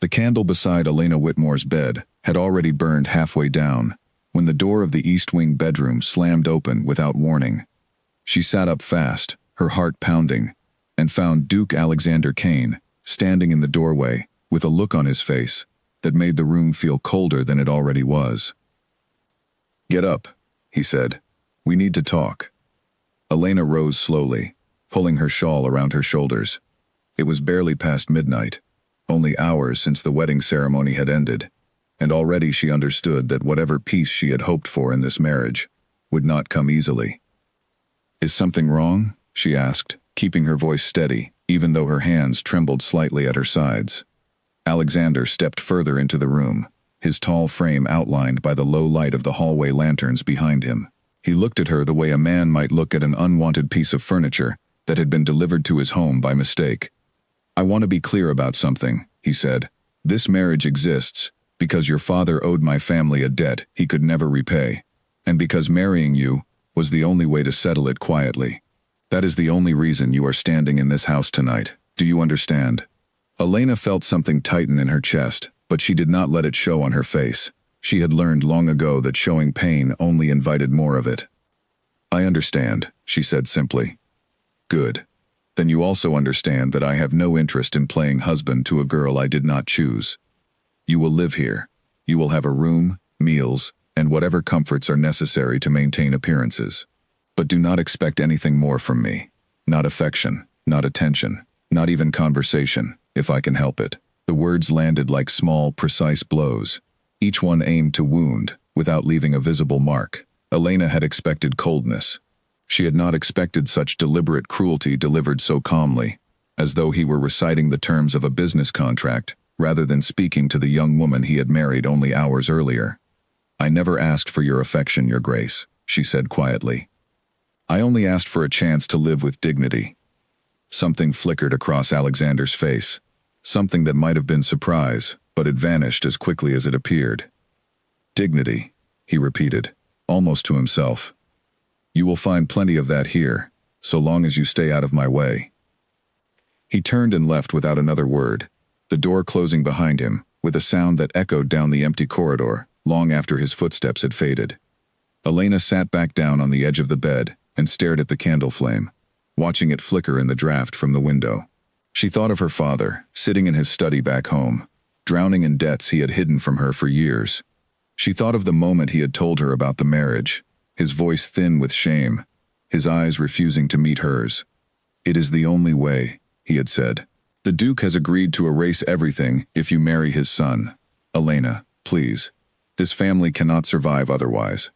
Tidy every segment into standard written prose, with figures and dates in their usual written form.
The candle beside Elena Whitmore's bed had already burned halfway down when the door of the East Wing bedroom slammed open without warning. She sat up fast, her heart pounding, and found Duke Alexander Kane standing in the doorway with a look on his face that made the room feel colder than it already was. "Get up," he said. "We need to talk." Elena rose slowly, pulling her shawl around her shoulders. It was barely past midnight, only hours since the wedding ceremony had ended, and already she understood that whatever peace she had hoped for in this marriage would not come easily. "Is something wrong?" she asked, keeping her voice steady, even though her hands trembled slightly at her sides. Alexander stepped further into the room, his tall frame outlined by the low light of the hallway lanterns behind him. He looked at her the way a man might look at an unwanted piece of furniture that had been delivered to his home by mistake. "I want to be clear about something," he said. "This marriage exists because your father owed my family a debt he could never repay, and because marrying you was the only way to settle it quietly. That is the only reason you are standing in this house tonight. Do you understand?" Elena felt something tighten in her chest, but she did not let it show on her face. She had learned long ago that showing pain only invited more of it. "I understand," she said simply. "Good. Then you also understand that I have no interest in playing husband to a girl I did not choose. You will live here. You will have a room, meals, and whatever comforts are necessary to maintain appearances. But do not expect anything more from me. Not affection, not attention, not even conversation, if I can help it." The words landed like small, precise blows, each one aimed to wound, without leaving a visible mark. Elena had expected coldness. She had not expected such deliberate cruelty delivered so calmly, as though he were reciting the terms of a business contract, rather than speaking to the young woman he had married only hours earlier. "I never asked for your affection, Your Grace," she said quietly. "I only asked for a chance to live with dignity." Something flickered across Alexander's face, something that might have been surprise, but it vanished as quickly as it appeared. "Dignity," he repeated, almost to himself. "You will find plenty of that here, so long as you stay out of my way." He turned and left without another word, the door closing behind him, with a sound that echoed down the empty corridor, long after his footsteps had faded. Elena sat back down on the edge of the bed and stared at the candle flame, watching it flicker in the draft from the window. She thought of her father, sitting in his study back home, drowning in debts he had hidden from her for years. She thought of the moment he had told her about the marriage, his voice thin with shame, his eyes refusing to meet hers. "It is the only way," he had said. "The Duke has agreed to erase everything if you marry his son. Elena, please. This family cannot survive otherwise."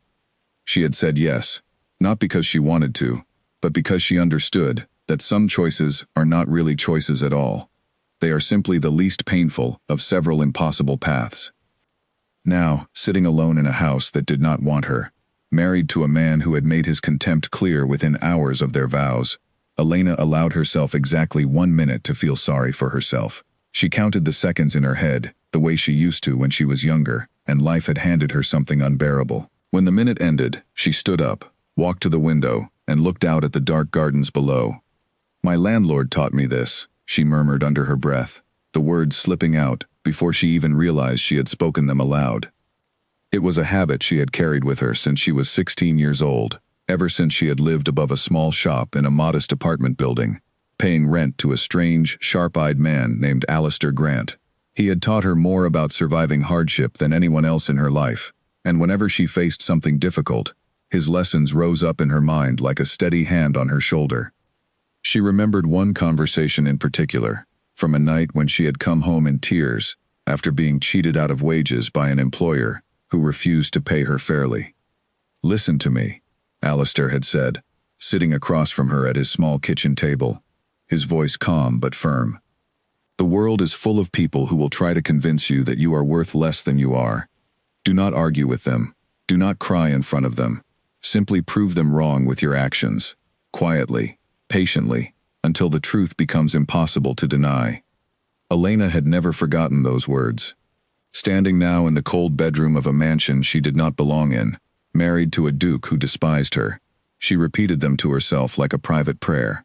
She had said yes, not because she wanted to, but because she understood that some choices are not really choices at all. They are simply the least painful of several impossible paths. Now, sitting alone in a house that did not want her, married to a man who had made his contempt clear within hours of their vows, Elena allowed herself exactly 1 minute to feel sorry for herself. She counted the seconds in her head, the way she used to when she was younger, and life had handed her something unbearable. When the minute ended, she stood up, walked to the window, and looked out at the dark gardens below. "My landlord taught me this," she murmured under her breath, the words slipping out before she even realized she had spoken them aloud. It was a habit she had carried with her since she was 16 years old, ever since she had lived above a small shop in a modest apartment building, paying rent to a strange, sharp-eyed man named Alistair Grant. He had taught her more about surviving hardship than anyone else in her life, and whenever she faced something difficult, his lessons rose up in her mind like a steady hand on her shoulder. She remembered one conversation in particular, from a night when she had come home in tears after being cheated out of wages by an employer who refused to pay her fairly. "Listen to me," Alistair had said, sitting across from her at his small kitchen table, his voice calm but firm. "The world is full of people who will try to convince you that you are worth less than you are. Do not argue with them. Do not cry in front of them. Simply prove them wrong with your actions, quietly, patiently, until the truth becomes impossible to deny." Elena had never forgotten those words. Standing now in the cold bedroom of a mansion she did not belong in, married to a duke who despised her, she repeated them to herself like a private prayer.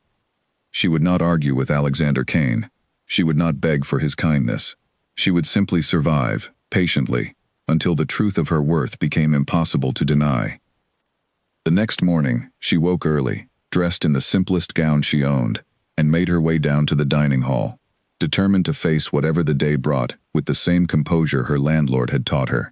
She would not argue with Alexander Kane. She would not beg for his kindness. She would simply survive, patiently, until the truth of her worth became impossible to deny. The next morning, she woke early, dressed in the simplest gown she owned, and made her way down to the dining hall, determined to face whatever the day brought with the same composure her landlord had taught her.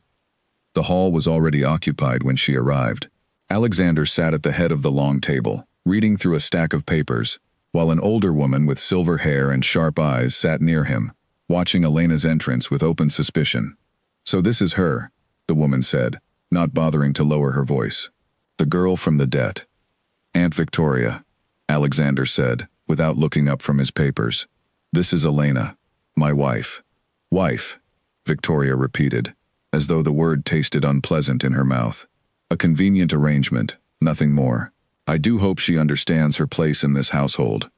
The hall was already occupied when she arrived. Alexander sat at the head of the long table, reading through a stack of papers, while an older woman with silver hair and sharp eyes sat near him, watching Elena's entrance with open suspicion. "So this is her," the woman said, not bothering to lower her voice. "The girl from the debt." "Aunt Victoria," Alexander said, without looking up from his papers. "This is Elena, my wife." "Wife," Victoria repeated, as though the word tasted unpleasant in her mouth. "A convenient arrangement, nothing more. I do hope she understands her place in this household."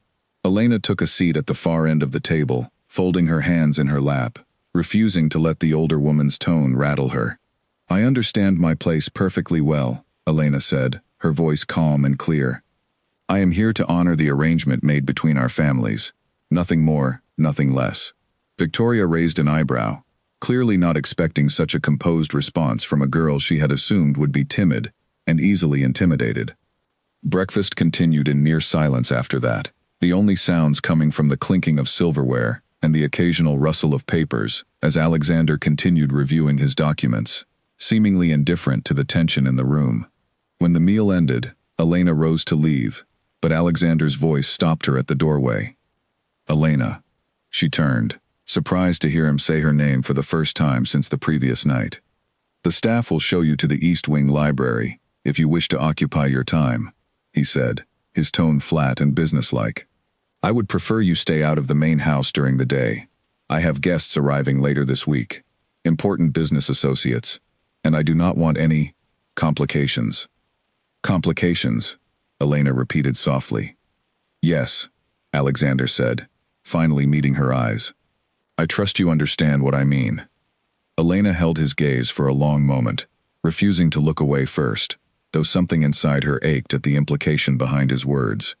Elena took a seat at the far end of the table, folding her hands in her lap, refusing to let the older woman's tone rattle her. "I understand my place perfectly well," Elena said, her voice calm and clear. "I am here to honor the arrangement made between our families. Nothing more, nothing less." Victoria raised an eyebrow, clearly not expecting such a composed response from a girl she had assumed would be timid and easily intimidated. Breakfast continued in near silence after that, the only sounds coming from the clinking of silverware and the occasional rustle of papers as Alexander continued reviewing his documents, seemingly indifferent to the tension in the room. When the meal ended, Elena rose to leave, but Alexander's voice stopped her at the doorway. "Elena." She turned, surprised to hear him say her name for the first time since the previous night. "The staff will show you to the East Wing library, if you wish to occupy your time," he said, his tone flat and businesslike. "I would prefer you stay out of the main house during the day. I have guests arriving later this week, important business associates, and I do not want any complications." "Complications," Elena repeated softly. "Yes," Alexander said, finally meeting her eyes. "I trust you understand what I mean." Elena held his gaze for a long moment, refusing to look away first, though something inside her ached at the implication behind his words.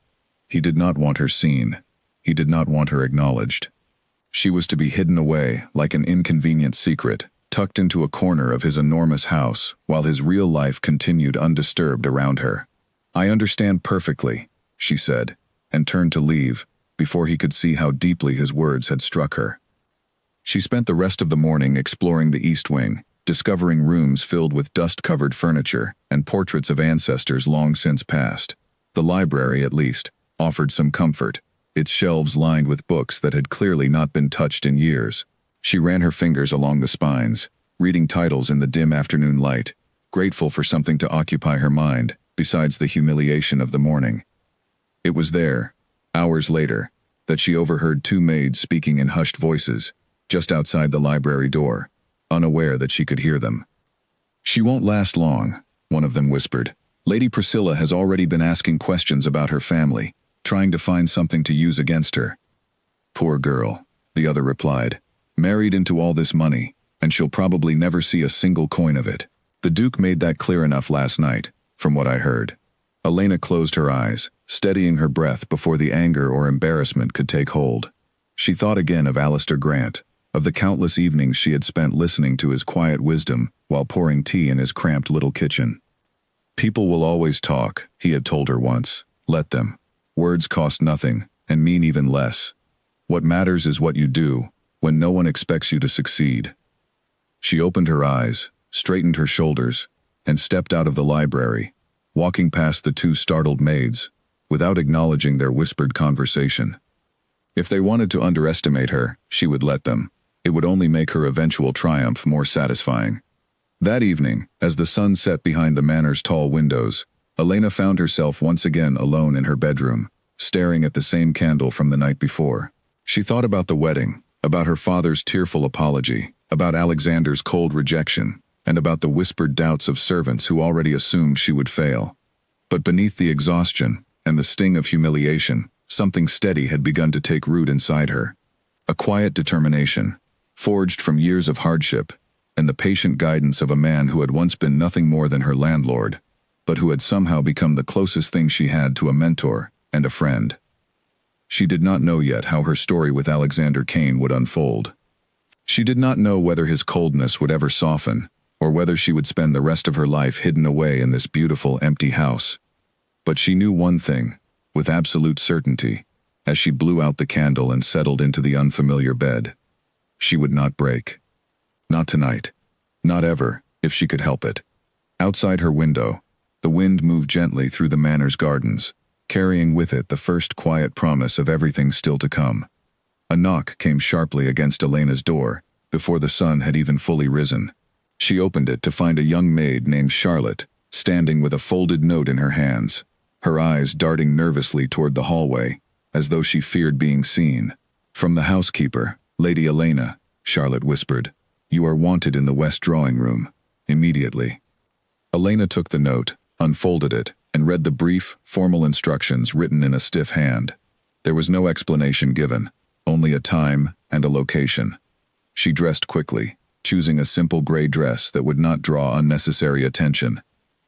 He did not want her seen. He did not want her acknowledged. She was to be hidden away like an inconvenient secret, tucked into a corner of his enormous house while his real life continued undisturbed around her. "I understand perfectly," she said, and turned to leave, before he could see how deeply his words had struck her. She spent the rest of the morning exploring the East Wing, discovering rooms filled with dust-covered furniture and portraits of ancestors long since passed. The library, at least, offered some comfort, its shelves lined with books that had clearly not been touched in years. She ran her fingers along the spines, reading titles in the dim afternoon light, grateful for something to occupy her mind, besides the humiliation of the morning. It was there, hours later, that she overheard two maids speaking in hushed voices, just outside the library door, unaware that she could hear them. "She won't last long," one of them whispered. "Lady Priscilla has already been asking questions about her family, trying to find something to use against her." "Poor girl," the other replied. "Married into all this money, and she'll probably never see a single coin of it. The Duke made that clear enough last night, from what I heard." Elena closed her eyes, steadying her breath before the anger or embarrassment could take hold. She thought again of Alistair Grant, of the countless evenings she had spent listening to his quiet wisdom while pouring tea in his cramped little kitchen. "People will always talk," he had told her once. "Let them. Words cost nothing, and mean even less. What matters is what you do, when no one expects you to succeed." She opened her eyes, straightened her shoulders, and stepped out of the library, walking past the two startled maids, without acknowledging their whispered conversation. If they wanted to underestimate her, she would let them. It would only make her eventual triumph more satisfying. That evening, as the sun set behind the manor's tall windows, Elena found herself once again alone in her bedroom, staring at the same candle from the night before. She thought about the wedding, about her father's tearful apology, about Alexander's cold rejection, and about the whispered doubts of servants who already assumed she would fail. But beneath the exhaustion and the sting of humiliation, something steady had begun to take root inside her. A quiet determination, forged from years of hardship, and the patient guidance of a man who had once been nothing more than her landlord, but who had somehow become the closest thing she had to a mentor and a friend. She did not know yet how her story with Alexander Kane would unfold. She did not know whether his coldness would ever soften, or whether she would spend the rest of her life hidden away in this beautiful, empty house. But she knew one thing, with absolute certainty, as she blew out the candle and settled into the unfamiliar bed. She would not break. Not tonight. Not ever, if she could help it. Outside her window, the wind moved gently through the manor's gardens, carrying with it the first quiet promise of everything still to come. A knock came sharply against Elena's door, before the sun had even fully risen. She opened it to find a young maid named Charlotte, standing with a folded note in her hands, her eyes darting nervously toward the hallway, as though she feared being seen. "From the housekeeper, Lady Elena," Charlotte whispered. "You are wanted in the west drawing room, immediately." Elena took the note, unfolded it, and read the brief, formal instructions written in a stiff hand. There was no explanation given, only a time and a location. She dressed quickly, choosing a simple gray dress that would not draw unnecessary attention,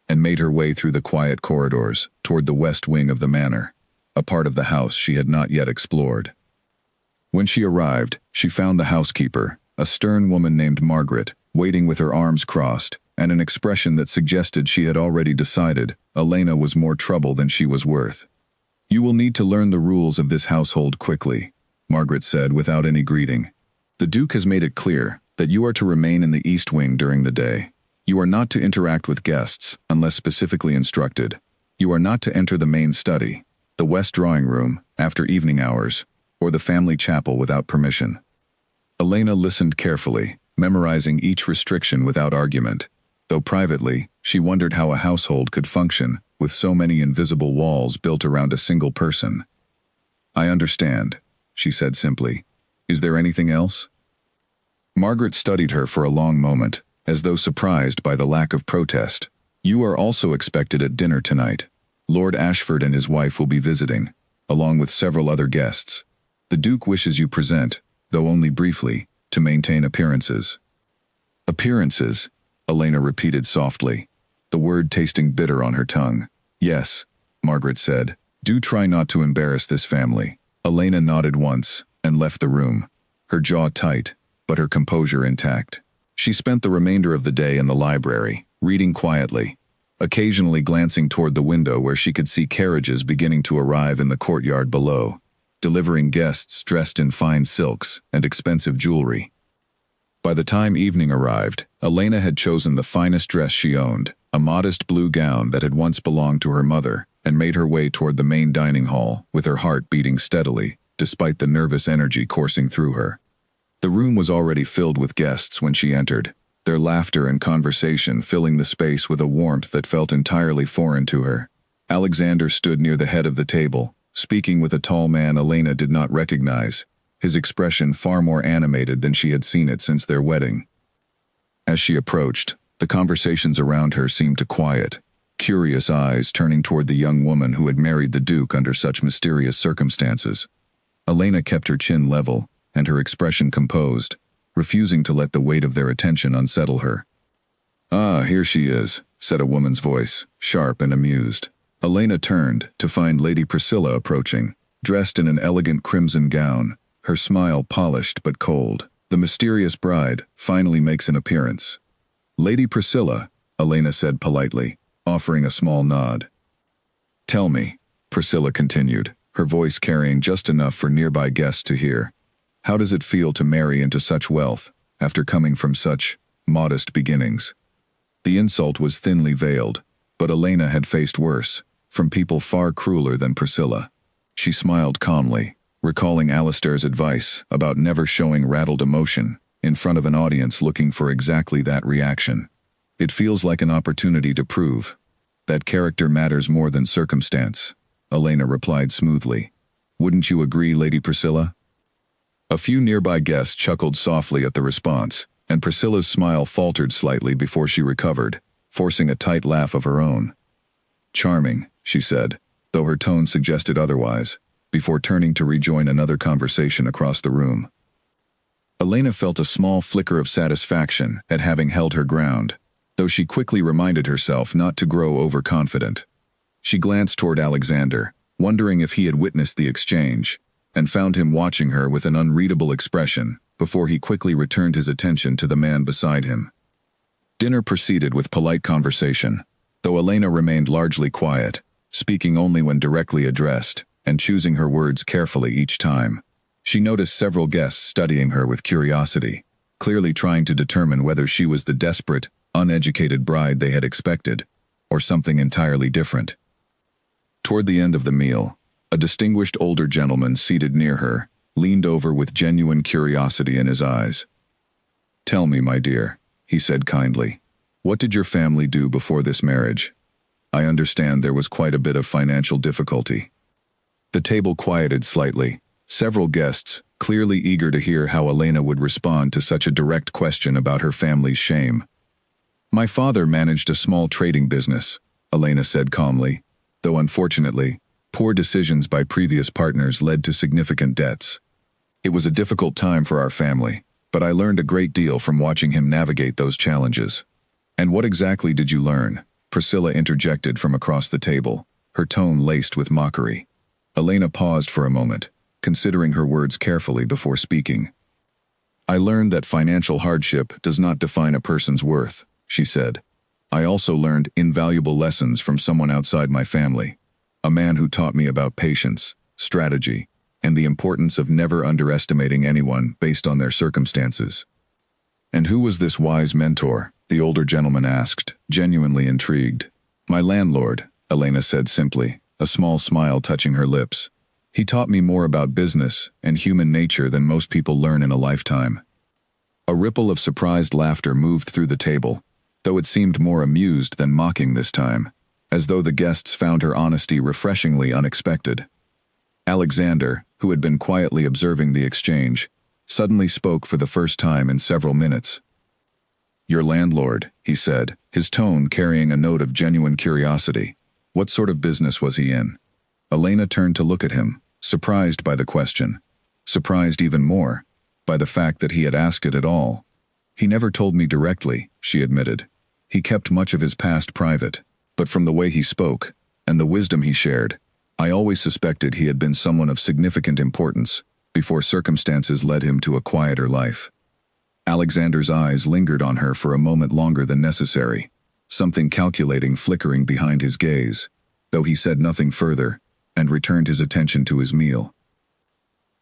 and made her way through the quiet corridors toward the west wing of the manor, a part of the house she had not yet explored. When she arrived, she found the housekeeper, a stern woman named Margaret, waiting with her arms crossed, and an expression that suggested she had already decided Elena was more trouble than she was worth. "You will need to learn the rules of this household quickly," Margaret said without any greeting. "The Duke has made it clear that you are to remain in the East Wing during the day. You are not to interact with guests unless specifically instructed. You are not to enter the main study, the West Drawing Room, after evening hours, or the family chapel without permission." Elena listened carefully, memorizing each restriction without argument, though privately, she wondered how a household could function with so many invisible walls built around a single person. "I understand," she said simply. "Is there anything else?" Margaret studied her for a long moment, as though surprised by the lack of protest. "You are also expected at dinner tonight. Lord Ashford and his wife will be visiting, along with several other guests. The Duke wishes you present, though only briefly, to maintain appearances." "Appearances," Elena repeated softly, the word tasting bitter on her tongue. "Yes," Margaret said. "Do try not to embarrass this family." Elena nodded once, and left the room, her jaw tight, but her composure intact. She spent the remainder of the day in the library, reading quietly, occasionally glancing toward the window where she could see carriages beginning to arrive in the courtyard below, delivering guests dressed in fine silks and expensive jewelry. By the time evening arrived, Elena had chosen the finest dress she owned, a modest blue gown that had once belonged to her mother, and made her way toward the main dining hall, with her heart beating steadily, despite the nervous energy coursing through her. The room was already filled with guests when she entered, their laughter and conversation filling the space with a warmth that felt entirely foreign to her. Alexander stood near the head of the table, speaking with a tall man Elena did not recognize, his expression far more animated than she had seen it since their wedding. As she approached, the conversations around her seemed to quiet, curious eyes turning toward the young woman who had married the Duke under such mysterious circumstances. Elena kept her chin level, and her expression composed, refusing to let the weight of their attention unsettle her. "Ah, here she is," said a woman's voice, sharp and amused. Elena turned to find Lady Priscilla approaching, dressed in an elegant crimson gown, her smile polished but cold. The mysterious bride finally makes an appearance. "Lady Priscilla," Elena said politely, offering a small nod. "Tell me," Priscilla continued, her voice carrying just enough for nearby guests to hear, "how does it feel to marry into such wealth, after coming from such modest beginnings?" The insult was thinly veiled, but Elena had faced worse, from people far crueler than Priscilla. She smiled calmly, recalling Alistair's advice about never showing rattled emotion in front of an audience looking for exactly that reaction. "It feels like an opportunity to prove that character matters more than circumstance," Elena replied smoothly. "Wouldn't you agree, Lady Priscilla?" A few nearby guests chuckled softly at the response, and Priscilla's smile faltered slightly before she recovered, forcing a tight laugh of her own. "Charming," she said, though her tone suggested otherwise, before turning to rejoin another conversation across the room. Elena felt a small flicker of satisfaction at having held her ground, though she quickly reminded herself not to grow overconfident. She glanced toward Alexander, wondering if he had witnessed the exchange, and found him watching her with an unreadable expression, before he quickly returned his attention to the man beside him. Dinner proceeded with polite conversation, though Elena remained largely quiet, speaking only when directly addressed, and choosing her words carefully each time. She noticed several guests studying her with curiosity, clearly trying to determine whether she was the desperate, uneducated bride they had expected, or something entirely different. Toward the end of the meal, a distinguished older gentleman seated near her leaned over with genuine curiosity in his eyes. "Tell me, my dear," he said kindly, "what did your family do before this marriage? I understand there was quite a bit of financial difficulty." The table quieted slightly. Several guests, clearly eager to hear how Elena would respond to such a direct question about her family's shame. "My father managed a small trading business," Elena said calmly, though unfortunately, poor decisions by previous partners led to significant debts. "It was a difficult time for our family, but I learned a great deal from watching him navigate those challenges." "And what exactly did you learn?" Priscilla interjected from across the table, her tone laced with mockery. Elena paused for a moment, considering her words carefully before speaking. "I learned that financial hardship does not define a person's worth," she said. "I also learned invaluable lessons from someone outside my family, a man who taught me about patience, strategy, and the importance of never underestimating anyone based on their circumstances." "And who was this wise mentor?" the older gentleman asked, genuinely intrigued. "My landlord," Elena said simply, a small smile touching her lips. "He taught me more about business and human nature than most people learn in a lifetime." A ripple of surprised laughter moved through the table, though it seemed more amused than mocking this time, as though the guests found her honesty refreshingly unexpected. Alexander, who had been quietly observing the exchange, suddenly spoke for the first time in several minutes. "Your landlord," he said, his tone carrying a note of genuine curiosity. "What sort of business was he in?" Elena turned to look at him, surprised by the question, surprised even more by the fact that he had asked it at all. "He never told me directly," she admitted. "He kept much of his past private, but from the way he spoke, and the wisdom he shared, I always suspected he had been someone of significant importance before circumstances led him to a quieter life." Alexander's eyes lingered on her for a moment longer than necessary, something calculating flickering behind his gaze, though he said nothing further, and returned his attention to his meal.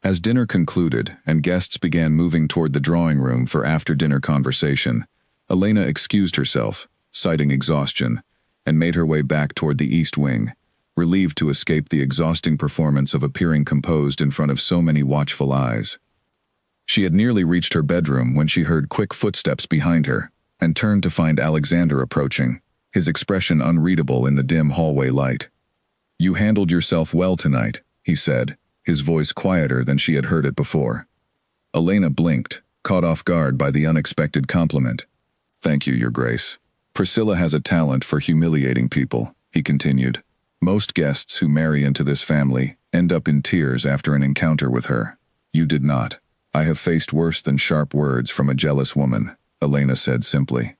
As dinner concluded and guests began moving toward the drawing room for after-dinner conversation, Elena excused herself, citing exhaustion, and made her way back toward the east wing, relieved to escape the exhausting performance of appearing composed in front of so many watchful eyes. She had nearly reached her bedroom when she heard quick footsteps behind her, and turned to find Alexander approaching, his expression unreadable in the dim hallway light. "You handled yourself well tonight," he said, his voice quieter than she had heard it before. Elena blinked, caught off guard by the unexpected compliment. "Thank you, Your Grace. Priscilla has a talent for humiliating people," he continued. "Most guests who marry into this family end up in tears after an encounter with her. You did not. I have faced worse than sharp words from a jealous woman," Elena said simply.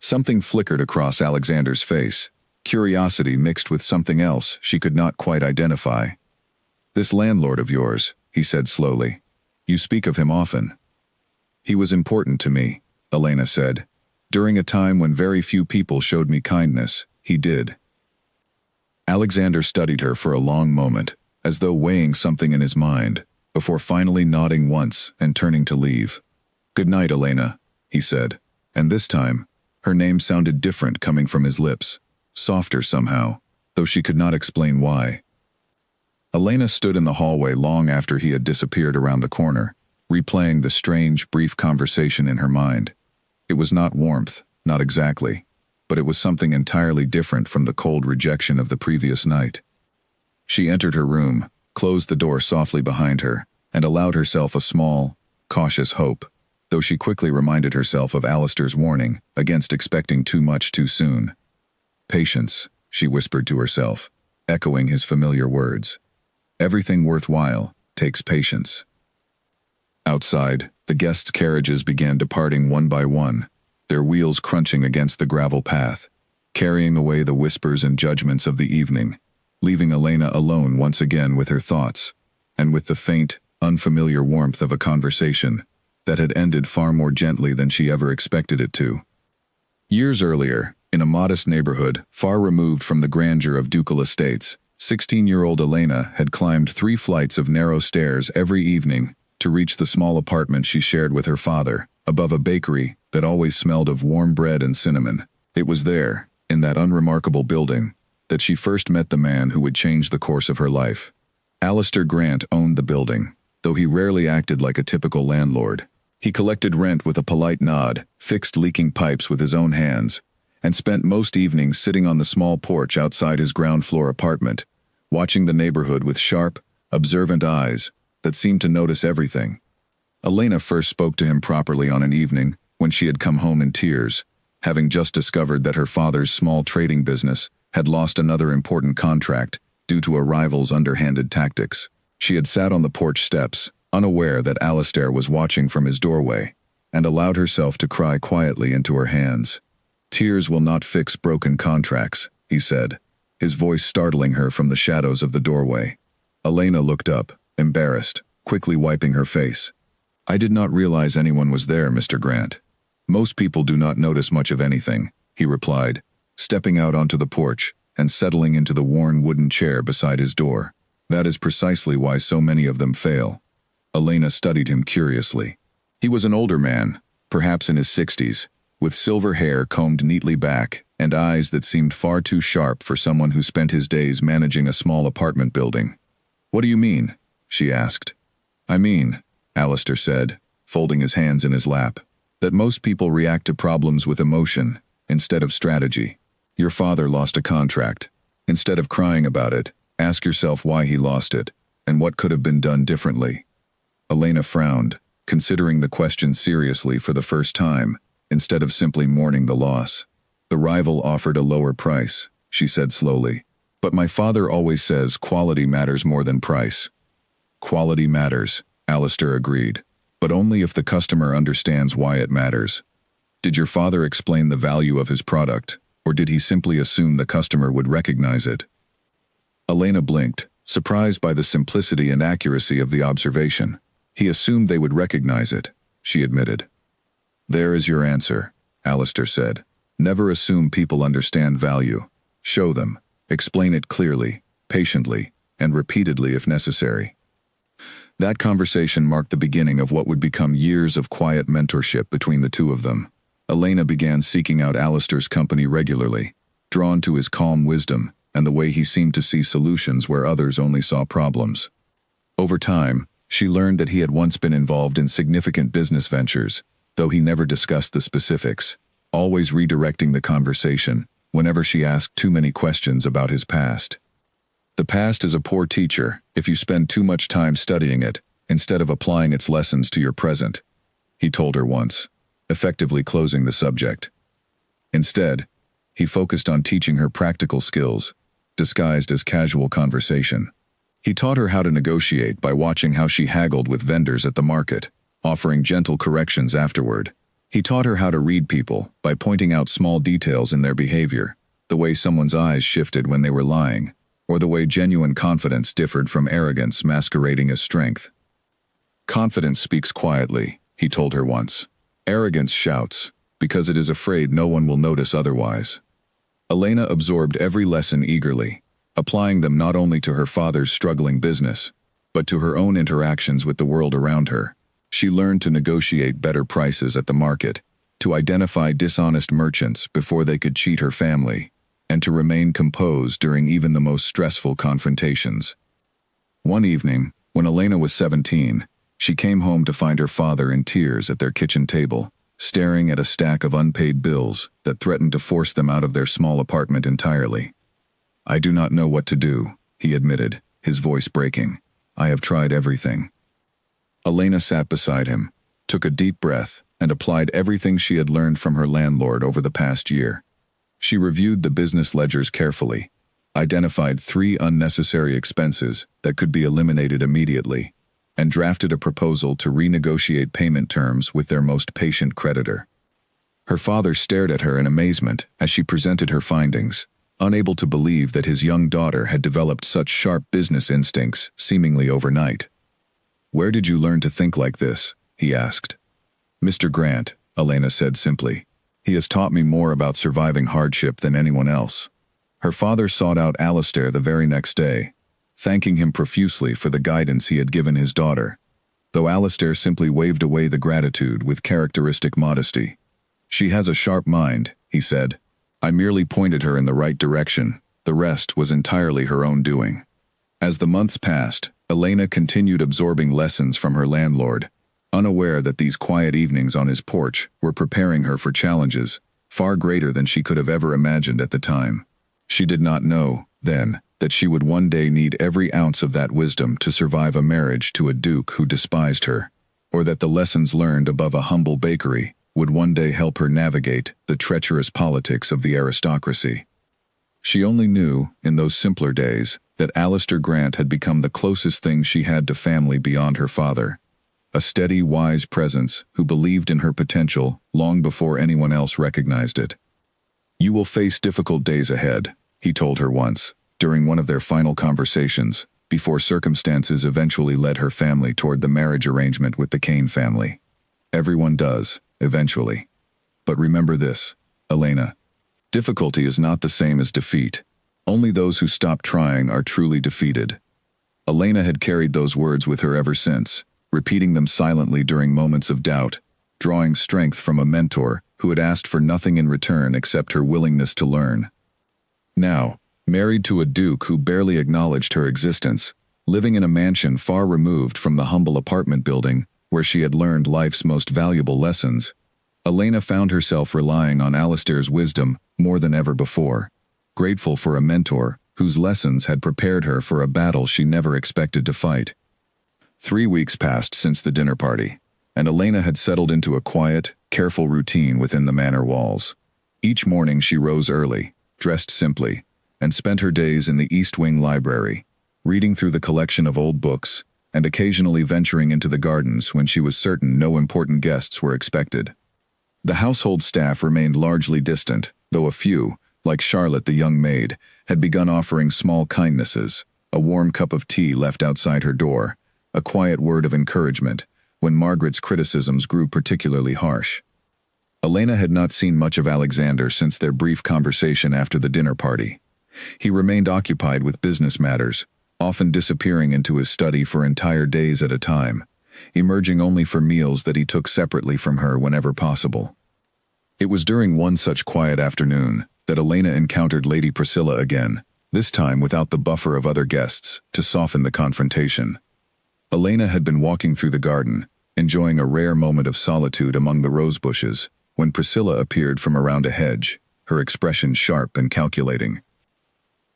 Something flickered across Alexander's face, curiosity mixed with something else she could not quite identify. "This landlord of yours," he said slowly. "You speak of him often." "He was important to me," Elena said. "During a time when very few people showed me kindness, he did." Alexander studied her for a long moment, as though weighing something in his mind, before finally nodding once and turning to leave. "Good night, Elena," he said, and this time, her name sounded different coming from his lips, softer somehow, though she could not explain why. Elena stood in the hallway long after he had disappeared around the corner, replaying the strange, brief conversation in her mind. It was not warmth, not exactly, but it was something entirely different from the cold rejection of the previous night. She entered her room, closed the door softly behind her, and allowed herself a small, cautious hope, though she quickly reminded herself of Alistair's warning against expecting too much too soon. "Patience," she whispered to herself, echoing his familiar words. "Everything worthwhile takes patience." Outside, the guests' carriages began departing one by one, their wheels crunching against the gravel path, carrying away the whispers and judgments of the evening, leaving Elena alone once again with her thoughts, and with the faint, unfamiliar warmth of a conversation that had ended far more gently than she ever expected it to. Years earlier, in a modest neighborhood far removed from the grandeur of ducal estates, 16-year-old Elena had climbed 3 flights of narrow stairs every evening to reach the small apartment she shared with her father, above a bakery that always smelled of warm bread and cinnamon. It was there, in that unremarkable building, that she first met the man who would change the course of her life. Alistair Grant owned the building, though he rarely acted like a typical landlord. He collected rent with a polite nod, fixed leaking pipes with his own hands, and spent most evenings sitting on the small porch outside his ground-floor apartment, watching the neighborhood with sharp, observant eyes that seemed to notice everything. Elena first spoke to him properly on an evening when she had come home in tears, having just discovered that her father's small trading business had lost another important contract due to a rival's underhanded tactics. She had sat on the porch steps, unaware that Alistair was watching from his doorway, and allowed herself to cry quietly into her hands. "Tears will not fix broken contracts," he said, his voice startling her from the shadows of the doorway. Elena looked up, embarrassed, quickly wiping her face. "I did not realize anyone was there, Mr. Grant. Most people do not notice much of anything," he replied, stepping out onto the porch and settling into the worn wooden chair beside his door. "That is precisely why so many of them fail." Elena studied him curiously. He was an older man, perhaps in his 60s, with silver hair combed neatly back and eyes that seemed far too sharp for someone who spent his days managing a small apartment building. "What do you mean?" she asked. "I mean," Alistair said, folding his hands in his lap, "that most people react to problems with emotion instead of strategy. Your father lost a contract. Instead of crying about it, ask yourself why he lost it and what could have been done differently." Elena frowned, considering the question seriously for the first time, instead of simply mourning the loss. "The rival offered a lower price," she said slowly. "But my father always says quality matters more than price." "Quality matters," Alistair agreed, "but only if the customer understands why it matters." Did your father explain the value of his product, or did he simply assume the customer would recognize it? Elena blinked, surprised by the simplicity and accuracy of the observation. "He assumed they would recognize it," she admitted. "There is your answer," Alistair said. "Never assume people understand value. Show them. Explain it clearly, patiently, and repeatedly if necessary." That conversation marked the beginning of what would become years of quiet mentorship between the two of them. Elena began seeking out Alistair's company regularly, drawn to his calm wisdom and the way he seemed to see solutions where others only saw problems. Over time, she learned that he had once been involved in significant business ventures, though he never discussed the specifics, always redirecting the conversation whenever she asked too many questions about his past. "The past is a poor teacher if you spend too much time studying it instead of applying its lessons to your present," he told her once, effectively closing the subject. Instead, he focused on teaching her practical skills, disguised as casual conversation. He taught her how to negotiate by watching how she haggled with vendors at the market, offering gentle corrections afterward. He taught her how to read people by pointing out small details in their behavior, the way someone's eyes shifted when they were lying, or the way genuine confidence differed from arrogance masquerading as strength. "Confidence speaks quietly," he told her once. "Arrogance shouts, because it is afraid no one will notice otherwise." Elena absorbed every lesson eagerly, applying them not only to her father's struggling business, but to her own interactions with the world around her. She learned to negotiate better prices at the market, to identify dishonest merchants before they could cheat her family, and to remain composed during even the most stressful confrontations. One evening, when Elena was 17, she came home to find her father in tears at their kitchen table, staring at a stack of unpaid bills that threatened to force them out of their small apartment entirely. "I do not know what to do," he admitted, his voice breaking. "I have tried everything." Elena sat beside him, took a deep breath, and applied everything she had learned from her landlord over the past year. She reviewed the business ledgers carefully, identified 3 unnecessary expenses that could be eliminated immediately, and drafted a proposal to renegotiate payment terms with their most patient creditor. Her father stared at her in amazement as she presented her findings, unable to believe that his young daughter had developed such sharp business instincts seemingly overnight. "Where did you learn to think like this?" he asked. Mr. Grant, Elena said simply. He has taught me more about surviving hardship than anyone else. Her father sought out Alistair the very next day, thanking him profusely for the guidance he had given his daughter, though Alistair simply waved away the gratitude with characteristic modesty. She has a sharp mind, he said. I merely pointed her in the right direction. The rest was entirely her own doing. As the months passed, Elena continued absorbing lessons from her landlord, unaware that these quiet evenings on his porch were preparing her for challenges far greater than she could have ever imagined at the time. She did not know, then, that she would one day need every ounce of that wisdom to survive a marriage to a duke who despised her, or that the lessons learned above a humble bakery would one day help her navigate the treacherous politics of the aristocracy. She only knew, in those simpler days, that Alistair Grant had become the closest thing she had to family beyond her father, a steady, wise presence who believed in her potential long before anyone else recognized it. You will face difficult days ahead, he told her once, during one of their final conversations, before circumstances eventually led her family toward the marriage arrangement with the Kane family. Everyone does, eventually. But remember this, Elena. Difficulty is not the same as defeat. Only those who stop trying are truly defeated. Elena had carried those words with her ever since, repeating them silently during moments of doubt, drawing strength from a mentor who had asked for nothing in return except her willingness to learn. Now, married to a duke who barely acknowledged her existence, living in a mansion far removed from the humble apartment building where she had learned life's most valuable lessons, Elena found herself relying on Alistair's wisdom more than ever before, grateful for a mentor whose lessons had prepared her for a battle she never expected to fight. 3 weeks passed since the dinner party, and Elena had settled into a quiet, careful routine within the manor walls. Each morning she rose early, dressed simply, and spent her days in the East Wing library, reading through the collection of old books, and occasionally venturing into the gardens when she was certain no important guests were expected. The household staff remained largely distant, though a few, like Charlotte the young maid, had begun offering small kindnesses, a warm cup of tea left outside her door, a quiet word of encouragement, when Margaret's criticisms grew particularly harsh. Elena had not seen much of Alexander since their brief conversation after the dinner party. He remained occupied with business matters, often disappearing into his study for entire days at a time, emerging only for meals that he took separately from her whenever possible. It was during one such quiet afternoon that Elena encountered Lady Priscilla again, this time without the buffer of other guests to soften the confrontation. Elena had been walking through the garden, enjoying a rare moment of solitude among the rose bushes, when Priscilla appeared from around a hedge, her expression sharp and calculating.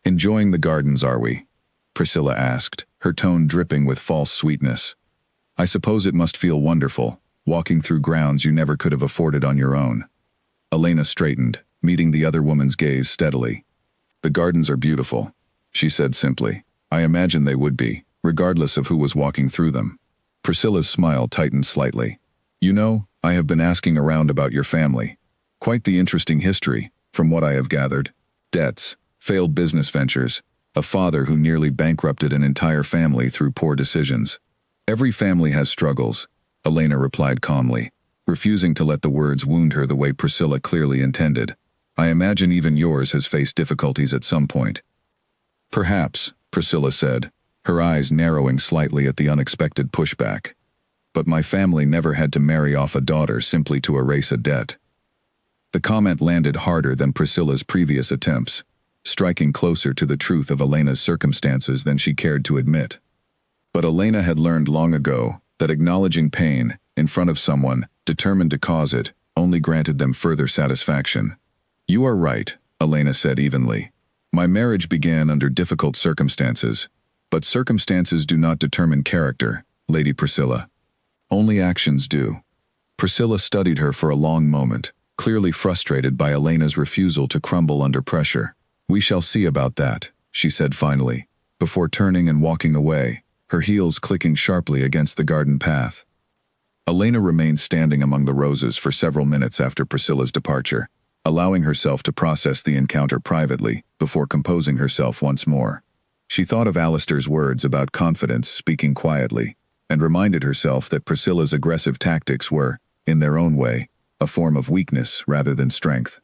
"Enjoying the gardens, are we?" Priscilla asked, her tone dripping with false sweetness. "I suppose it must feel wonderful, walking through grounds you never could have afforded on your own." Elena straightened, meeting the other woman's gaze steadily. "The gardens are beautiful," she said simply. "I imagine they would be, regardless of who was walking through them." Priscilla's smile tightened slightly. "You know, I have been asking around about your family. Quite the interesting history, from what I have gathered. Debts, failed business ventures, a father who nearly bankrupted an entire family through poor decisions. Every family has struggles," Elena replied calmly, refusing to let the words wound her the way Priscilla clearly intended. "I imagine even yours has faced difficulties at some point." "Perhaps," Priscilla said, her eyes narrowing slightly at the unexpected pushback. "But my family never had to marry off a daughter simply to erase a debt." The comment landed harder than Priscilla's previous attempts, striking closer to the truth of Elena's circumstances than she cared to admit. But Elena had learned long ago that acknowledging pain in front of someone determined to cause it only granted them further satisfaction. "You are right," Elena said evenly. "My marriage began under difficult circumstances, but circumstances do not determine character, Lady Priscilla. Only actions do." Priscilla studied her for a long moment, clearly frustrated by Elena's refusal to crumble under pressure. "We shall see about that," she said finally, before turning and walking away, her heels clicking sharply against the garden path. Elena remained standing among the roses for several minutes after Priscilla's departure, allowing herself to process the encounter privately before composing herself once more. She thought of Alistair's words about confidence speaking quietly, and reminded herself that Priscilla's aggressive tactics were, in their own way, a form of weakness rather than strength.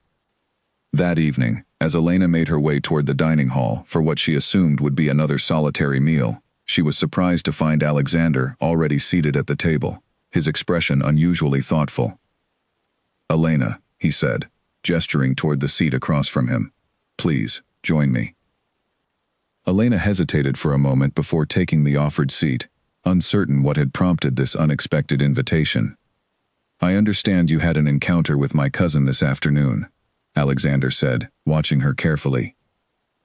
That evening, as Elena made her way toward the dining hall for what she assumed would be another solitary meal, she was surprised to find Alexander already seated at the table, his expression unusually thoughtful. "Elena," he said, gesturing toward the seat across from him. "Please, join me." Elena hesitated for a moment before taking the offered seat, uncertain what had prompted this unexpected invitation. "I understand you had an encounter with my cousin this afternoon," Alexander said, watching her carefully.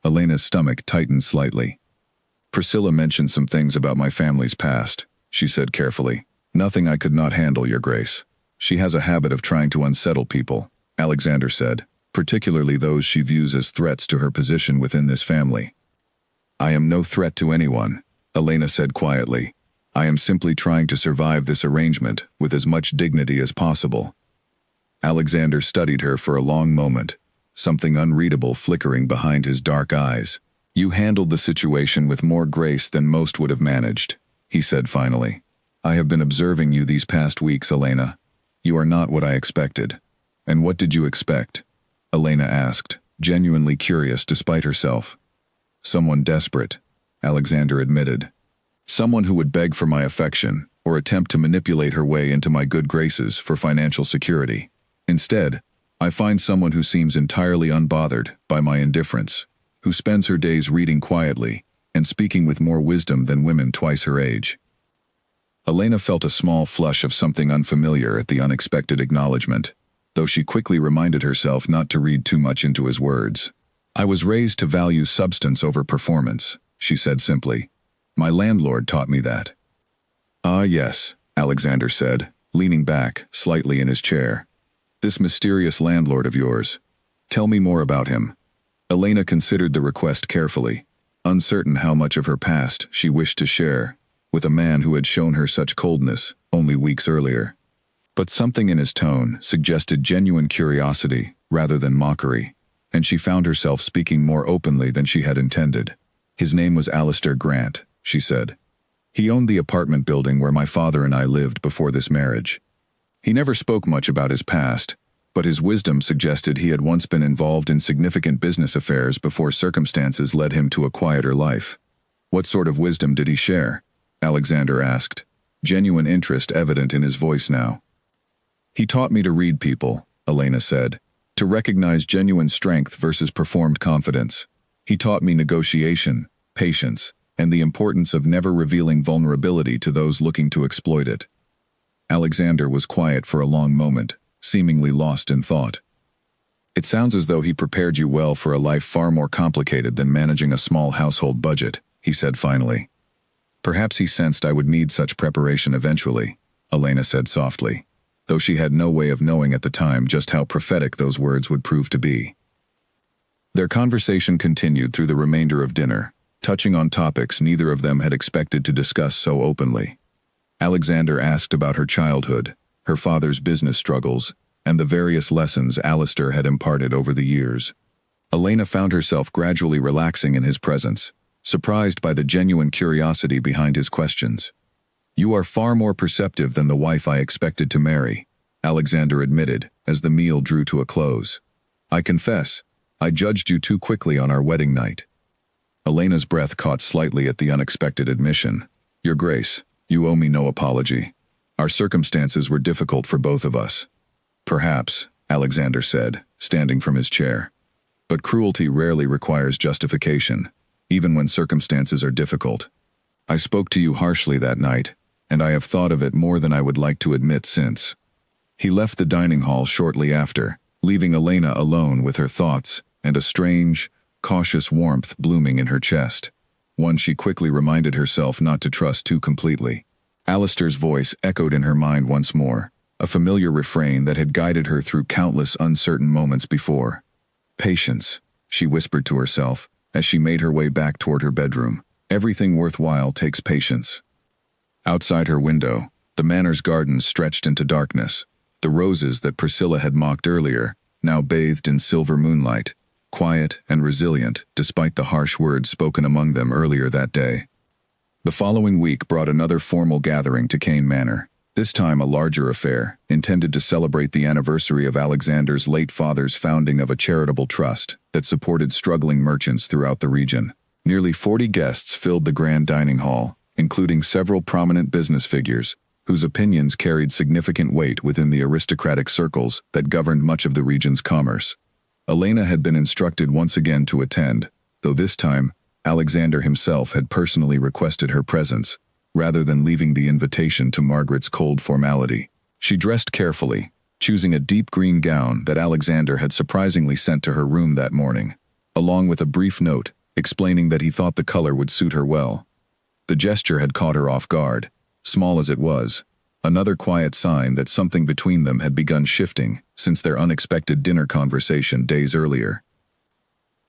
Elena's stomach tightened slightly. "Priscilla mentioned some things about my family's past," she said carefully. "Nothing I could not handle, Your Grace. She has a habit of trying to unsettle people," Alexander said, "particularly those she views as threats to her position within this family." "I am no threat to anyone," Elena said quietly. "I am simply trying to survive this arrangement with as much dignity as possible." Alexander studied her for a long moment, something unreadable flickering behind his dark eyes. "You handled the situation with more grace than most would have managed," he said finally. "I have been observing you these past weeks, Elena. You are not what I expected." "And what did you expect?" Elena asked, genuinely curious despite herself. "Someone desperate," Alexander admitted. "Someone who would beg for my affection or attempt to manipulate her way into my good graces for financial security. Instead, I find someone who seems entirely unbothered by my indifference, who spends her days reading quietly and speaking with more wisdom than women twice her age." Elena felt a small flush of something unfamiliar at the unexpected acknowledgement, though she quickly reminded herself not to read too much into his words. "I was raised to value substance over performance," she said simply. "My landlord taught me that." "Ah, yes," Alexander said, leaning back slightly in his chair. "This mysterious landlord of yours. Tell me more about him." Elena considered the request carefully, uncertain how much of her past she wished to share with a man who had shown her such coldness only weeks earlier. But something in his tone suggested genuine curiosity rather than mockery, and she found herself speaking more openly than she had intended. "His name was Alistair Grant," she said. "He owned the apartment building where my father and I lived before this marriage. He never spoke much about his past, but his wisdom suggested he had once been involved in significant business affairs before circumstances led him to a quieter life." "What sort of wisdom did he share?" Alexander asked, genuine interest evident in his voice now. "He taught me to read people," Elena said, "to recognize genuine strength versus performed confidence. He taught me negotiation, patience, and the importance of never revealing vulnerability to those looking to exploit it." Alexander was quiet for a long moment, seemingly lost in thought. "It sounds as though he prepared you well for a life far more complicated than managing a small household budget," he said finally. "Perhaps he sensed I would need such preparation eventually," Elena said softly, though she had no way of knowing at the time just how prophetic those words would prove to be. Their conversation continued through the remainder of dinner, touching on topics neither of them had expected to discuss so openly. Alexander asked about her childhood, her father's business struggles, and the various lessons Alistair had imparted over the years. Elena found herself gradually relaxing in his presence, surprised by the genuine curiosity behind his questions. "You are far more perceptive than the wife I expected to marry," Alexander admitted as the meal drew to a close. "I confess, I judged you too quickly on our wedding night." Elena's breath caught slightly at the unexpected admission. "Your Grace, you owe me no apology. Our circumstances were difficult for both of us." "Perhaps," Alexander said, standing from his chair. "But cruelty rarely requires justification, even when circumstances are difficult. I spoke to you harshly that night, and I have thought of it more than I would like to admit since." He left the dining hall shortly after, leaving Elena alone with her thoughts and a strange, cautious warmth blooming in her chest, one she quickly reminded herself not to trust too completely. Alistair's voice echoed in her mind once more, a familiar refrain that had guided her through countless uncertain moments before. "Patience," she whispered to herself as she made her way back toward her bedroom. "Everything worthwhile takes patience." Outside her window, the manor's garden stretched into darkness. The roses that Priscilla had mocked earlier, now bathed in silver moonlight, quiet and resilient despite the harsh words spoken among them earlier that day. The following week brought another formal gathering to Kane Manor, This time a larger affair, intended to celebrate the anniversary of Alexander's late father's founding of a charitable trust that supported struggling merchants throughout the region. Nearly 40 guests filled the grand dining hall, including several prominent business figures, whose opinions carried significant weight within the aristocratic circles that governed much of the region's commerce. Elena had been instructed once again to attend, though this time, Alexander himself had personally requested her presence, rather than leaving the invitation to Margaret's cold formality. She dressed carefully, choosing a deep green gown that Alexander had surprisingly sent to her room that morning, along with a brief note explaining that he thought the color would suit her well. The gesture had caught her off guard, small as it was, another quiet sign that something between them had begun shifting since their unexpected dinner conversation days earlier.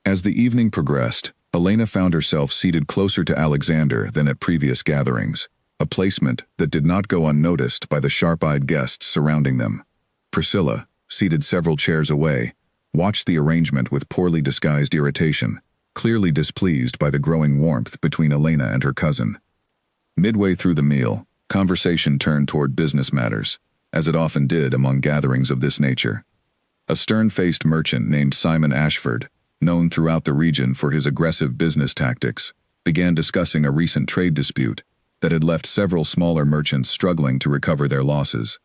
As the evening progressed, Elena found herself seated closer to Alexander than at previous gatherings, a placement that did not go unnoticed by the sharp-eyed guests surrounding them. Priscilla, seated several chairs away, watched the arrangement with poorly disguised irritation, clearly displeased by the growing warmth between Elena and her cousin. Midway through the meal, conversation turned toward business matters, as it often did among gatherings of this nature. A stern-faced merchant named Simon Ashford, known throughout the region for his aggressive business tactics, began discussing a recent trade dispute that had left several smaller merchants struggling to recover their losses.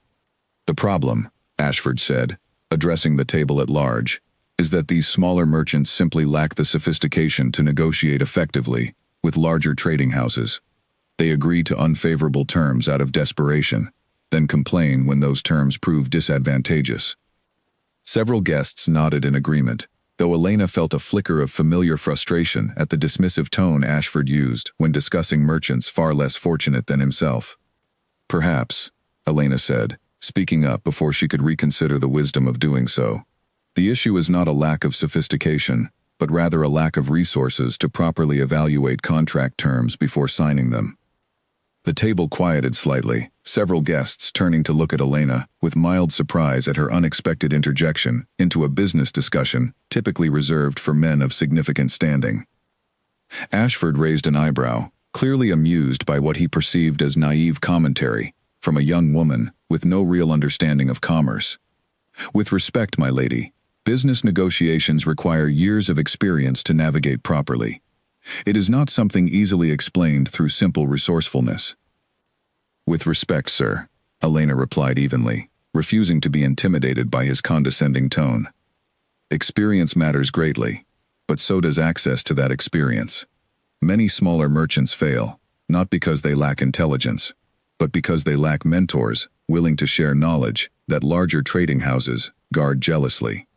"The problem," Ashford said, addressing the table at large, "is that these smaller merchants simply lack the sophistication to negotiate effectively with larger trading houses. They agree to unfavorable terms out of desperation, then complain when those terms prove disadvantageous." Several guests nodded in agreement, though Elena felt a flicker of familiar frustration at the dismissive tone Ashford used when discussing merchants far less fortunate than himself. "Perhaps," Elena said, speaking up before she could reconsider the wisdom of doing so. "The issue is not a lack of sophistication, but rather a lack of resources to properly evaluate contract terms before signing them." The table quieted slightly, several guests turning to look at Elena with mild surprise at her unexpected interjection into a business discussion typically reserved for men of significant standing. Ashford raised an eyebrow, clearly amused by what he perceived as naive commentary from a young woman with no real understanding of commerce. "With respect, my lady, business negotiations require years of experience to navigate properly. It is not something easily explained through simple resourcefulness." "With respect, sir," Elena replied evenly, refusing to be intimidated by his condescending tone. "Experience matters greatly, but so does access to that experience. Many smaller merchants fail, not because they lack intelligence, but because they lack mentors willing to share knowledge that larger trading houses guard jealously."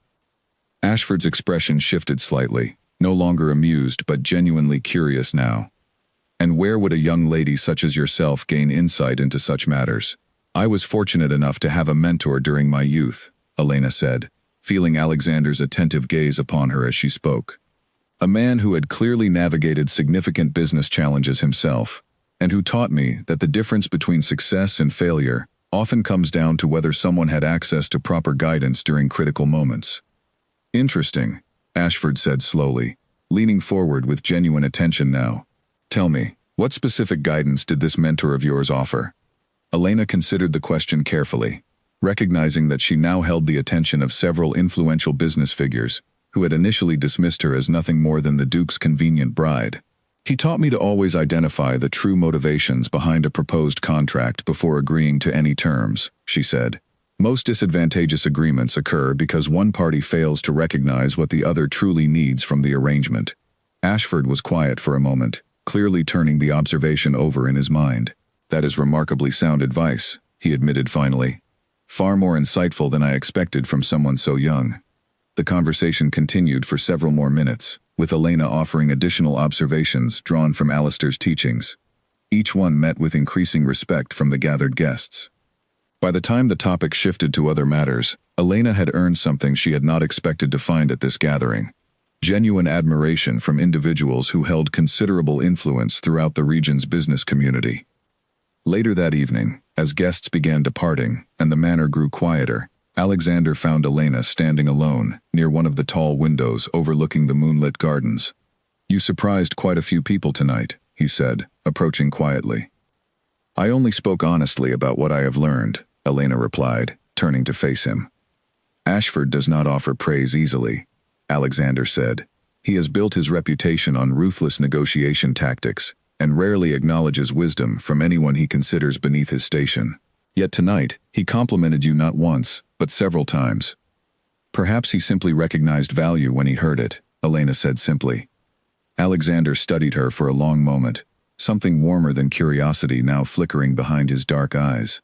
Ashford's expression shifted slightly, no longer amused but genuinely curious now. "And where would a young lady such as yourself gain insight into such matters?" "I was fortunate enough to have a mentor during my youth," Elena said, feeling Alexander's attentive gaze upon her as she spoke. "A man who had clearly navigated significant business challenges himself, and who taught me that the difference between success and failure often comes down to whether someone had access to proper guidance during critical moments." "Interesting," Ashford said slowly, leaning forward with genuine attention now. "Tell me, what specific guidance did this mentor of yours offer?" Elena considered the question carefully, recognizing that she now held the attention of several influential business figures who had initially dismissed her as nothing more than the Duke's convenient bride. "He taught me to always identify the true motivations behind a proposed contract before agreeing to any terms," she said. "Most disadvantageous agreements occur because one party fails to recognize what the other truly needs from the arrangement." Ashford was quiet for a moment, clearly turning the observation over in his mind. "That is remarkably sound advice," he admitted finally. "Far more insightful than I expected from someone so young." The conversation continued for several more minutes, with Elena offering additional observations drawn from Alistair's teachings. Each one met with increasing respect from the gathered guests. By the time the topic shifted to other matters, Elena had earned something she had not expected to find at this gathering: genuine admiration from individuals who held considerable influence throughout the region's business community. Later that evening, as guests began departing and the manor grew quieter, Alexander found Elena standing alone near one of the tall windows overlooking the moonlit gardens. "You surprised quite a few people tonight," he said, approaching quietly. I only spoke honestly about what I have learned, Elena replied, turning to face him. Ashford does not offer praise easily, Alexander said. He has built his reputation on ruthless negotiation tactics, and rarely acknowledges wisdom from anyone he considers beneath his station. Yet tonight, he complimented you not once, but several times. Perhaps he simply recognized value when he heard it, Elena said simply. Alexander studied her for a long moment, something warmer than curiosity now flickering behind his dark eyes.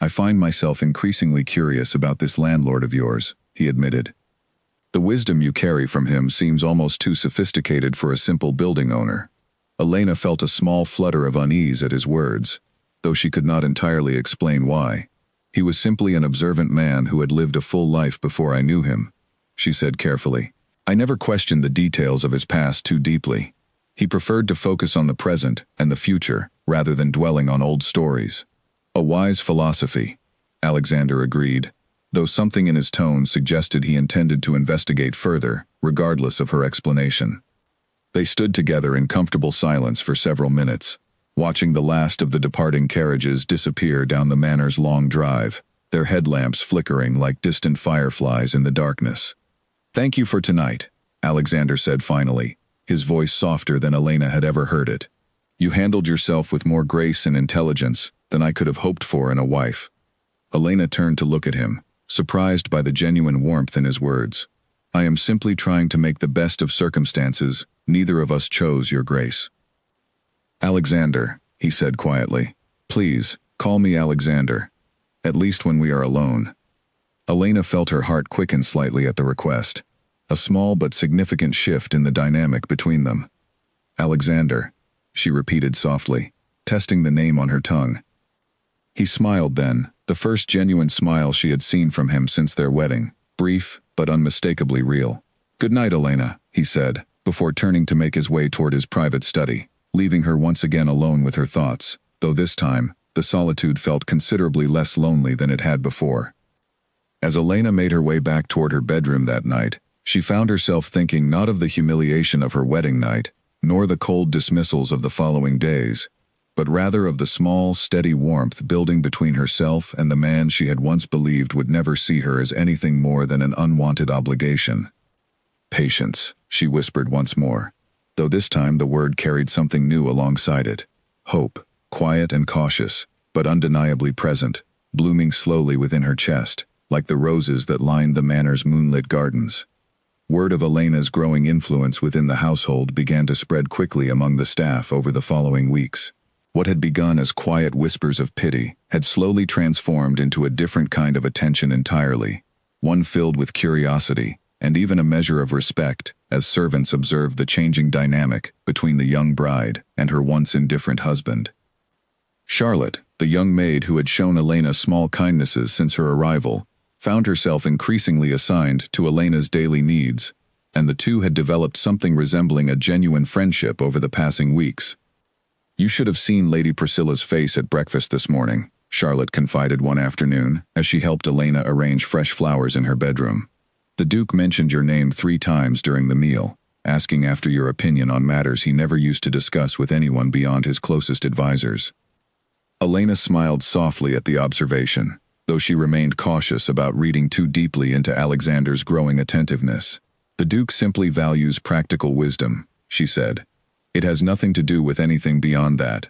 I find myself increasingly curious about this landlord of yours, he admitted. The wisdom you carry from him seems almost too sophisticated for a simple building owner. Elena felt a small flutter of unease at his words, though she could not entirely explain why. He was simply an observant man who had lived a full life before I knew him, she said carefully. I never questioned the details of his past too deeply. He preferred to focus on the present and the future, rather than dwelling on old stories. A wise philosophy, Alexander agreed, though something in his tone suggested he intended to investigate further, regardless of her explanation. They stood together in comfortable silence for several minutes, watching the last of the departing carriages disappear down the manor's long drive, their headlamps flickering like distant fireflies in the darkness. Thank you for tonight, Alexander said finally, his voice softer than Elena had ever heard it. You handled yourself with more grace and intelligence than I could have hoped for in a wife. Elena turned to look at him, surprised by the genuine warmth in his words. I am simply trying to make the best of circumstances. Neither of us chose your grace. Alexander, he said quietly. Please, call me Alexander. At least when we are alone. Elena felt her heart quicken slightly at the request. A small but significant shift in the dynamic between them. Alexander, she repeated softly, testing the name on her tongue. He smiled then, the first genuine smile she had seen from him since their wedding, brief but unmistakably real. Good night, Elena, he said, before turning to make his way toward his private study, leaving her once again alone with her thoughts, though this time, the solitude felt considerably less lonely than it had before. As Elena made her way back toward her bedroom that night, she found herself thinking not of the humiliation of her wedding night, nor the cold dismissals of the following days, but rather of the small, steady warmth building between herself and the man she had once believed would never see her as anything more than an unwanted obligation. Patience, she whispered once more, though this time the word carried something new alongside it. Hope, quiet and cautious, but undeniably present, blooming slowly within her chest, like the roses that lined the manor's moonlit gardens. Word of Elena's growing influence within the household began to spread quickly among the staff over the following weeks. What had begun as quiet whispers of pity had slowly transformed into a different kind of attention entirely, one filled with curiosity and even a measure of respect as servants observed the changing dynamic between the young bride and her once indifferent husband. Charlotte, the young maid who had shown Elena small kindnesses since her arrival, found herself increasingly assigned to Elena's daily needs, and the two had developed something resembling a genuine friendship over the passing weeks. You should have seen Lady Priscilla's face at breakfast this morning, Charlotte confided one afternoon as she helped Elena arrange fresh flowers in her bedroom. The Duke mentioned your name 3 times during the meal, asking after your opinion on matters he never used to discuss with anyone beyond his closest advisors. Elena smiled softly at the observation, though she remained cautious about reading too deeply into Alexander's growing attentiveness. The Duke simply values practical wisdom, she said. It has nothing to do with anything beyond that.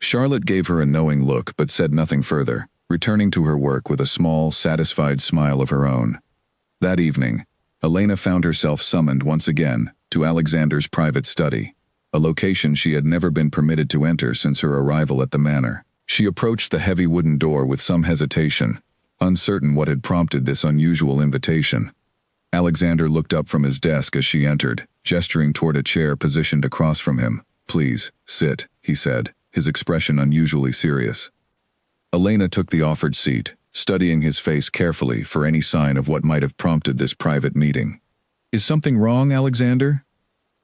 Charlotte gave her a knowing look but said nothing further, returning to her work with a small, satisfied smile of her own. That evening, Elena found herself summoned once again to Alexander's private study, a location she had never been permitted to enter since her arrival at the manor. She approached the heavy wooden door with some hesitation, uncertain what had prompted this unusual invitation. Alexander looked up from his desk as she entered, gesturing toward a chair positioned across from him. Please, sit, he said, his expression unusually serious. Elena took the offered seat, studying his face carefully for any sign of what might have prompted this private meeting. Is something wrong, Alexander?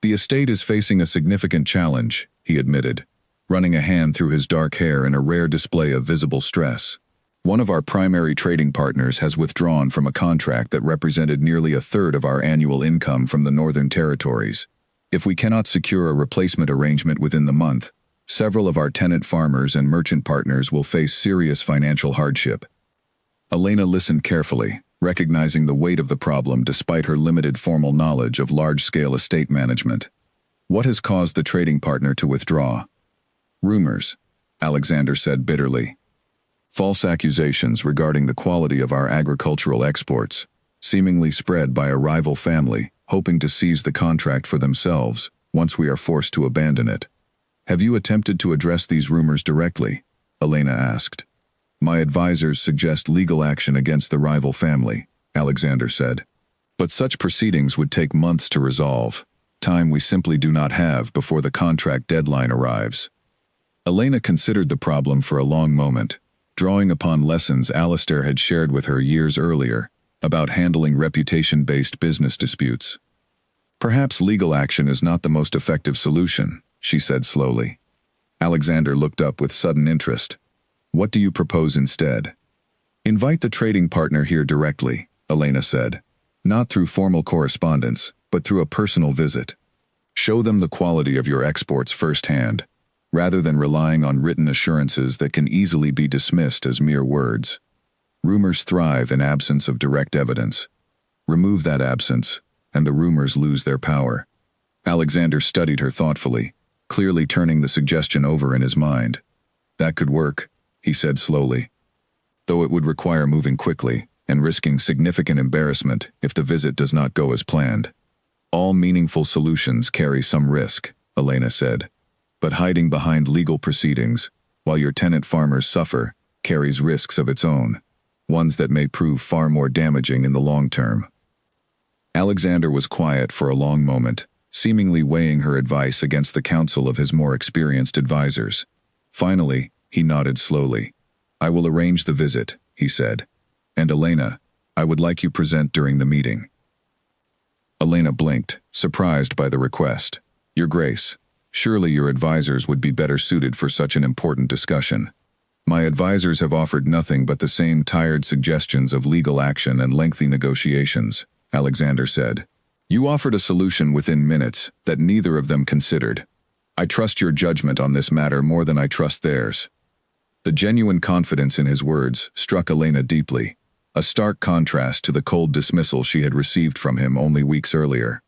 The estate is facing a significant challenge, he admitted, running a hand through his dark hair in a rare display of visible stress. One of our primary trading partners has withdrawn from a contract that represented nearly 1/3 of our annual income from the Northern Territories. If we cannot secure a replacement arrangement within the month, Several of our tenant farmers and merchant partners will face serious financial hardship. Elena listened carefully, recognizing the weight of the problem despite her limited formal knowledge of large-scale estate management. What has caused the trading partner to withdraw? Rumors, Alexander said bitterly. False accusations regarding the quality of our agricultural exports, seemingly spread by a rival family, hoping to seize the contract for themselves once we are forced to abandon it. Have you attempted to address these rumors directly? Elena asked. My advisors suggest legal action against the rival family, Alexander said. But such proceedings would take months to resolve, time we simply do not have before the contract deadline arrives. Elena considered the problem for a long moment, drawing upon lessons Alistair had shared with her years earlier about handling reputation-based business disputes. Perhaps legal action is not the most effective solution, she said slowly. Alexander looked up with sudden interest. What do you propose instead? Invite the trading partner here directly, Elena said. Not through formal correspondence, but through a personal visit. Show them the quality of your exports firsthand, rather than relying on written assurances that can easily be dismissed as mere words. Rumors thrive in absence of direct evidence. Remove that absence, and the rumors lose their power. Alexander studied her thoughtfully, clearly turning the suggestion over in his mind. That could work, he said slowly, though it would require moving quickly and risking significant embarrassment if the visit does not go as planned. All meaningful solutions carry some risk, Elena said, but hiding behind legal proceedings, while your tenant farmers suffer, carries risks of its own, ones that may prove far more damaging in the long term. Alexander was quiet for a long moment, seemingly weighing her advice against the counsel of his more experienced advisors. Finally, he nodded slowly. I will arrange the visit, he said. And Elena, I would like you present during the meeting. Elena blinked, surprised by the request. Your Grace, surely your advisors would be better suited for such an important discussion. My advisors have offered nothing but the same tired suggestions of legal action and lengthy negotiations, Alexander said. You offered a solution within minutes that neither of them considered. I trust your judgment on this matter more than I trust theirs. The genuine confidence in his words struck Elena deeply, a stark contrast to the cold dismissal she had received from him only weeks earlier.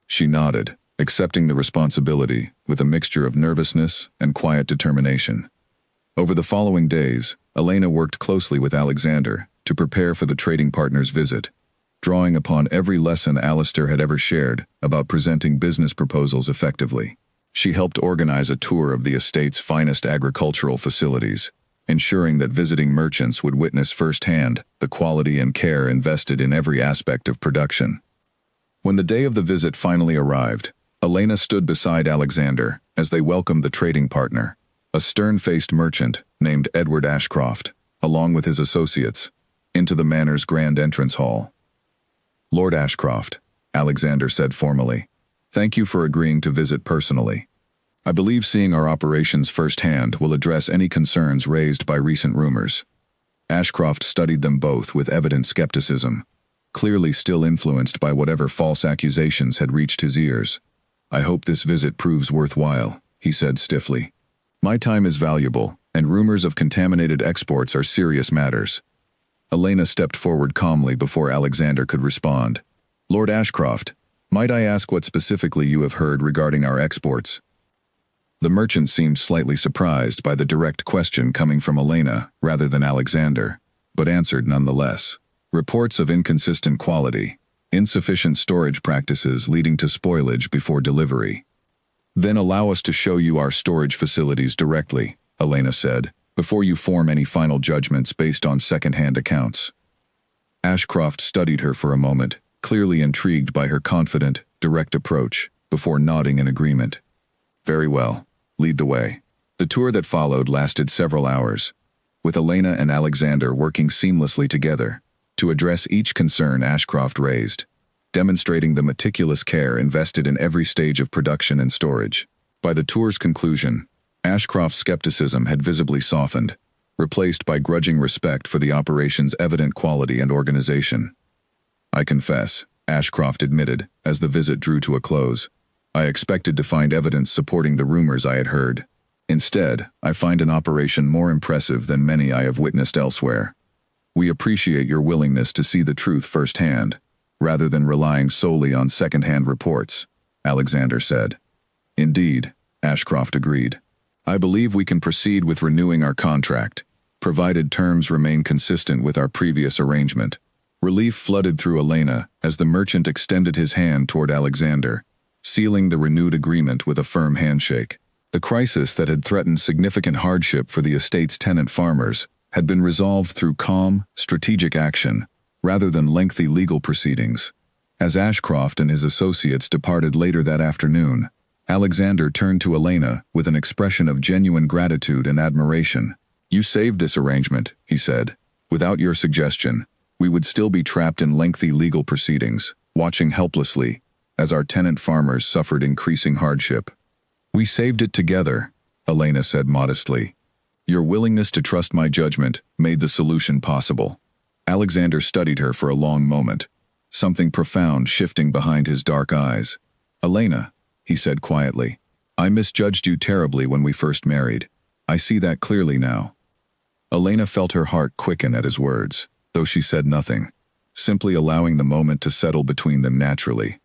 She nodded, accepting the responsibility with a mixture of nervousness and quiet determination. Over the following days, Elena worked closely with Alexander to prepare for the trading partner's visit, drawing upon every lesson Alistair had ever shared about presenting business proposals effectively. She helped organize a tour of the estate's finest agricultural facilities, ensuring that visiting merchants would witness firsthand the quality and care invested in every aspect of production. When the day of the visit finally arrived, Elena stood beside Alexander as they welcomed the trading partner, a stern-faced merchant named Edward Ashcroft, along with his associates, into the manor's grand entrance hall. Lord Ashcroft, Alexander said formally, thank you for agreeing to visit personally. I believe seeing our operations firsthand will address any concerns raised by recent rumors. Ashcroft studied them both with evident skepticism, clearly still influenced by whatever false accusations had reached his ears. I hope this visit proves worthwhile, he said stiffly. My time is valuable, and rumors of contaminated exports are serious matters. Elena stepped forward calmly before Alexander could respond. Lord Ashcroft, might I ask what specifically you have heard regarding our exports? The merchant seemed slightly surprised by the direct question coming from Elena rather than Alexander, but answered nonetheless. Reports of inconsistent quality, insufficient storage practices leading to spoilage before delivery. Then allow us to show you our storage facilities directly, Elena said, before you form any final judgments based on second-hand accounts. Ashcroft studied her for a moment, clearly intrigued by her confident, direct approach, before nodding in agreement. Very well. Lead the way. The tour that followed lasted several hours, with Elena and Alexander working seamlessly together to address each concern Ashcroft raised, demonstrating the meticulous care invested in every stage of production and storage. By the tour's conclusion, Ashcroft's skepticism had visibly softened, replaced by grudging respect for the operation's evident quality and organization. I confess, Ashcroft admitted, as the visit drew to a close. I expected to find evidence supporting the rumors I had heard, Instead, I find an operation more impressive than many I have witnessed elsewhere. We appreciate your willingness to see the truth firsthand, rather than relying solely on second-hand reports, Alexander said. Indeed, Ashcroft agreed. I believe we can proceed with renewing our contract, provided terms remain consistent with our previous arrangement. Relief flooded through Elena as the merchant extended his hand toward Alexander, sealing the renewed agreement with a firm handshake. The crisis that had threatened significant hardship for the estate's tenant farmers had been resolved through calm, strategic action, rather than lengthy legal proceedings. As Ashcroft and his associates departed later that afternoon, Alexander turned to Elena with an expression of genuine gratitude and admiration. You saved this arrangement, he said. Without your suggestion, we would still be trapped in lengthy legal proceedings, watching helplessly as our tenant farmers suffered increasing hardship. We saved it together, Elena said modestly. Your willingness to trust my judgment made the solution possible. Alexander studied her for a long moment, something profound shifting behind his dark eyes. Elena, he said quietly, I misjudged you terribly when we first married. I see that clearly now. Elena felt her heart quicken at his words, though she said nothing, simply allowing the moment to settle between them naturally.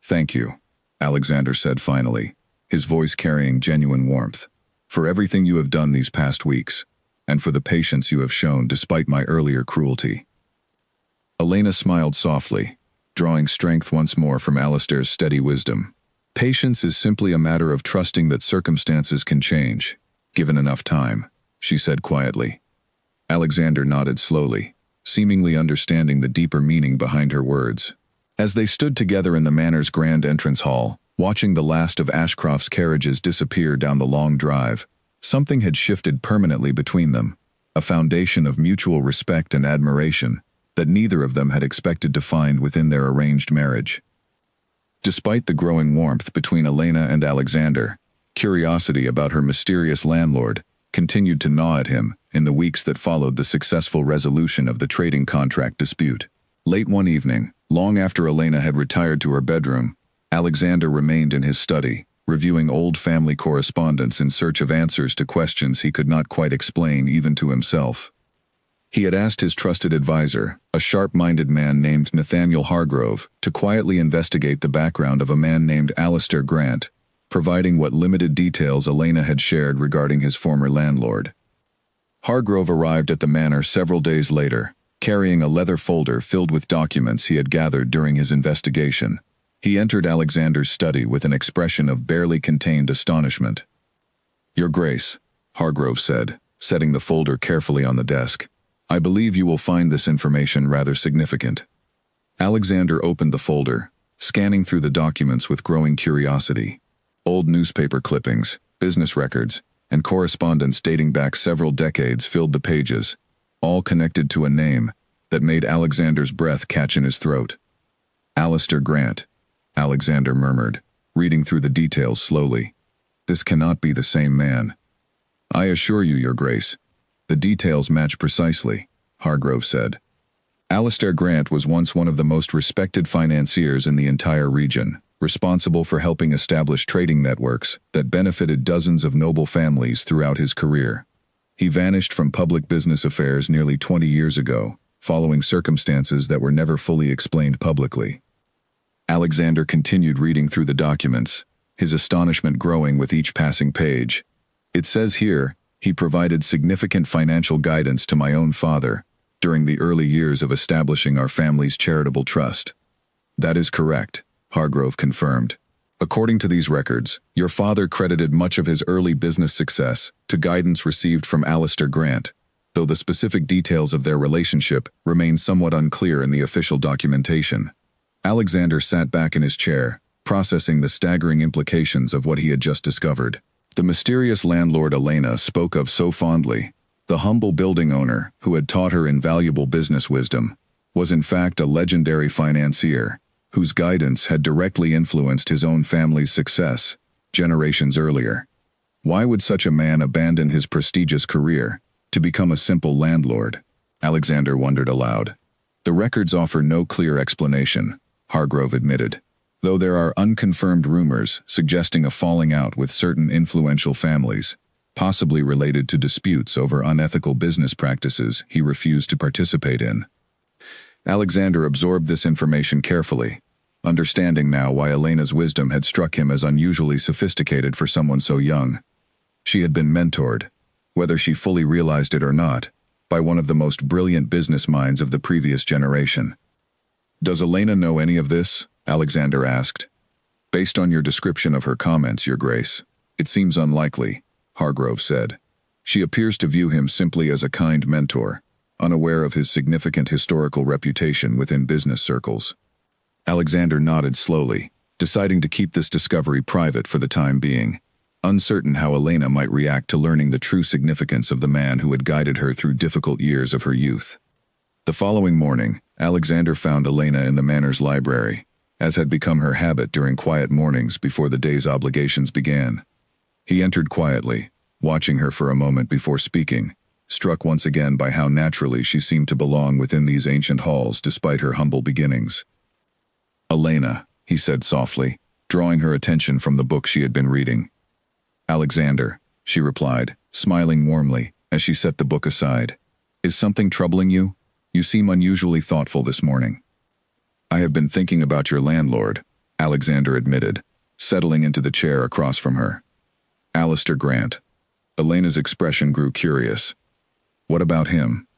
Thank you, Alexander said finally, his voice carrying genuine warmth, for everything you have done these past weeks, and for the patience you have shown despite my earlier cruelty. Elena smiled softly, drawing strength once more from Alistair's steady wisdom. Patience is simply a matter of trusting that circumstances can change, given enough time, she said quietly. Alexander nodded slowly, seemingly understanding the deeper meaning behind her words. As they stood together in the manor's grand entrance hall, watching the last of Ashcroft's carriages disappear down the long drive, something had shifted permanently between them, a foundation of mutual respect and admiration that neither of them had expected to find within their arranged marriage. Despite the growing warmth between Elena and Alexander, curiosity about her mysterious landlord continued to gnaw at him in the weeks that followed the successful resolution of the trading contract dispute. Late one evening, long after Elena had retired to her bedroom, Alexander remained in his study, reviewing old family correspondence in search of answers to questions he could not quite explain even to himself. He had asked his trusted advisor, a sharp-minded man named Nathaniel Hargrove, to quietly investigate the background of a man named Alistair Grant, providing what limited details Elena had shared regarding his former landlord. Hargrove arrived at the manor several days later, carrying a leather folder filled with documents he had gathered during his investigation. He entered Alexander's study with an expression of barely contained astonishment. Your Grace, Hargrove said, setting the folder carefully on the desk. I believe you will find this information rather significant. Alexander opened the folder, scanning through the documents with growing curiosity. Old newspaper clippings, business records, and correspondence dating back several decades filled the pages, all connected to a name that made Alexander's breath catch in his throat. Alistair Grant, Alexander murmured, reading through the details slowly. This cannot be the same man. I assure you, Your Grace, the details match precisely, Hargrove said. Alistair Grant was once one of the most respected financiers in the entire region, responsible for helping establish trading networks that benefited dozens of noble families throughout his career. He vanished from public business affairs nearly 20 years ago, following circumstances that were never fully explained publicly. Alexander continued reading through the documents, his astonishment growing with each passing page. It says here, he provided significant financial guidance to my own father during the early years of establishing our family's charitable trust. That is correct, Hargrove confirmed. According to these records, your father credited much of his early business success to guidance received from Alistair Grant, though the specific details of their relationship remain somewhat unclear in the official documentation. Alexander sat back in his chair, processing the staggering implications of what he had just discovered. The mysterious landlord Elena spoke of so fondly, the humble building owner who had taught her invaluable business wisdom, was in fact a legendary financier, whose guidance had directly influenced his own family's success generations earlier. Why would such a man abandon his prestigious career to become a simple landlord? Alexander wondered aloud. The records offer no clear explanation, Hargrove admitted, though there are unconfirmed rumors suggesting a falling out with certain influential families. possibly related to disputes over unethical business practices he refused to participate in. Alexander absorbed this information carefully, understanding now why Elena's wisdom had struck him as unusually sophisticated for someone so young. She had been mentored, whether she fully realized it or not, by one of the most brilliant business minds of the previous generation. "Does Elena know any of this?" Alexander asked. "Based on your description of her comments, Your Grace, it seems unlikely," Hargrove said. "She appears to view him simply as a kind mentor, unaware of his significant historical reputation within business circles." Alexander nodded slowly, deciding to keep this discovery private for the time being, uncertain how Elena might react to learning the true significance of the man who had guided her through difficult years of her youth. The following morning, Alexander found Elena in the manor's library, as had become her habit during quiet mornings before the day's obligations began. He entered quietly, watching her for a moment before speaking, struck once again by how naturally she seemed to belong within these ancient halls despite her humble beginnings. "Elena," he said softly, drawing her attention from the book she had been reading. "Alexander," she replied, smiling warmly as she set the book aside. "Is something troubling you? You seem unusually thoughtful this morning." "I have been thinking about your landlord," Alexander admitted, settling into the chair across from her. "Alistair Grant." Elena's expression grew curious. "What about him?"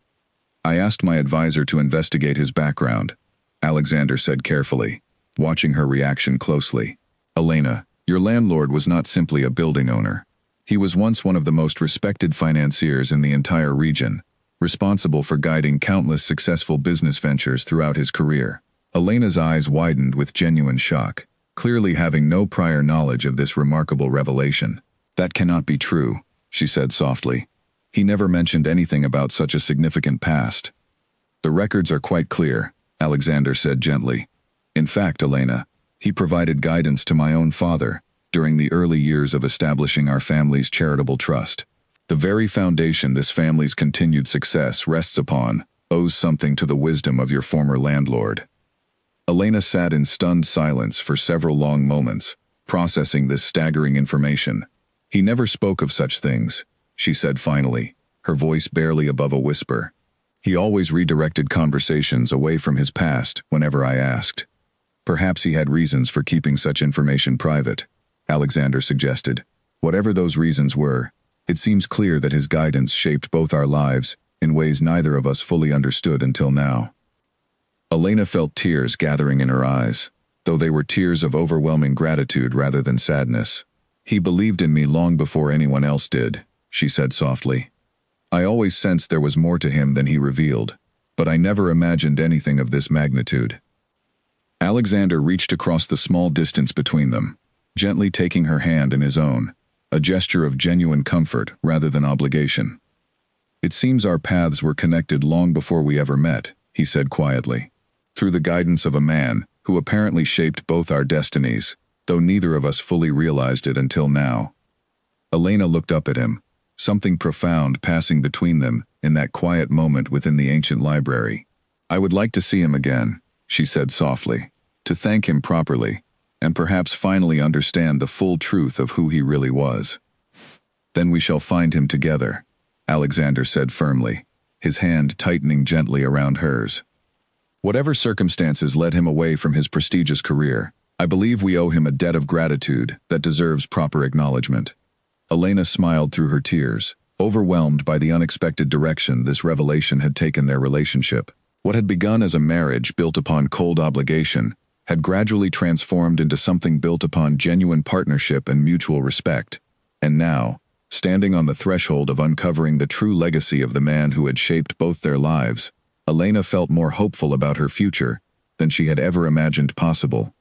"I asked my advisor to investigate his background," Alexander said carefully, watching her reaction closely. "Elena, your landlord was not simply a building owner. He was once one of the most respected financiers in the entire region, responsible for guiding countless successful business ventures throughout his career." Elena's eyes widened with genuine shock, clearly having no prior knowledge of this remarkable revelation. "That cannot be true," she said softly. "He never mentioned anything about such a significant past." "The records are quite clear," Alexander said gently. "In fact, Elena, he provided guidance to my own father during the early years of establishing our family's charitable trust. The very foundation this family's continued success rests upon owes something to the wisdom of your former landlord." Elena sat in stunned silence for several long moments, processing this staggering information. "He never spoke of such things," she said finally, her voice barely above a whisper. "He always redirected conversations away from his past whenever I asked." "Perhaps he had reasons for keeping such information private," Alexander suggested. "Whatever those reasons were, it seems clear that his guidance shaped both our lives in ways neither of us fully understood until now." Elena felt tears gathering in her eyes, though they were tears of overwhelming gratitude rather than sadness. "He believed in me long before anyone else did," she said softly. "I always sensed there was more to him than he revealed, but I never imagined anything of this magnitude." Alexander reached across the small distance between them, gently taking her hand in his own, a gesture of genuine comfort rather than obligation. "It seems our paths were connected long before we ever met," he said quietly. "Through the guidance of a man who apparently shaped both our destinies, though neither of us fully realized it until now." Elena looked up at him, something profound passing between them in that quiet moment within the ancient library. "I would like to see him again," she said softly, "to thank him properly, and perhaps finally understand the full truth of who he really was." "Then we shall find him together," Alexander said firmly, his hand tightening gently around hers. "Whatever circumstances led him away from his prestigious career, I believe we owe him a debt of gratitude that deserves proper acknowledgement." Elena smiled through her tears, overwhelmed by the unexpected direction this revelation had taken their relationship. What had begun as a marriage built upon cold obligation had gradually transformed into something built upon genuine partnership and mutual respect. And now, standing on the threshold of uncovering the true legacy of the man who had shaped both their lives, Elena felt more hopeful about her future than she had ever imagined possible.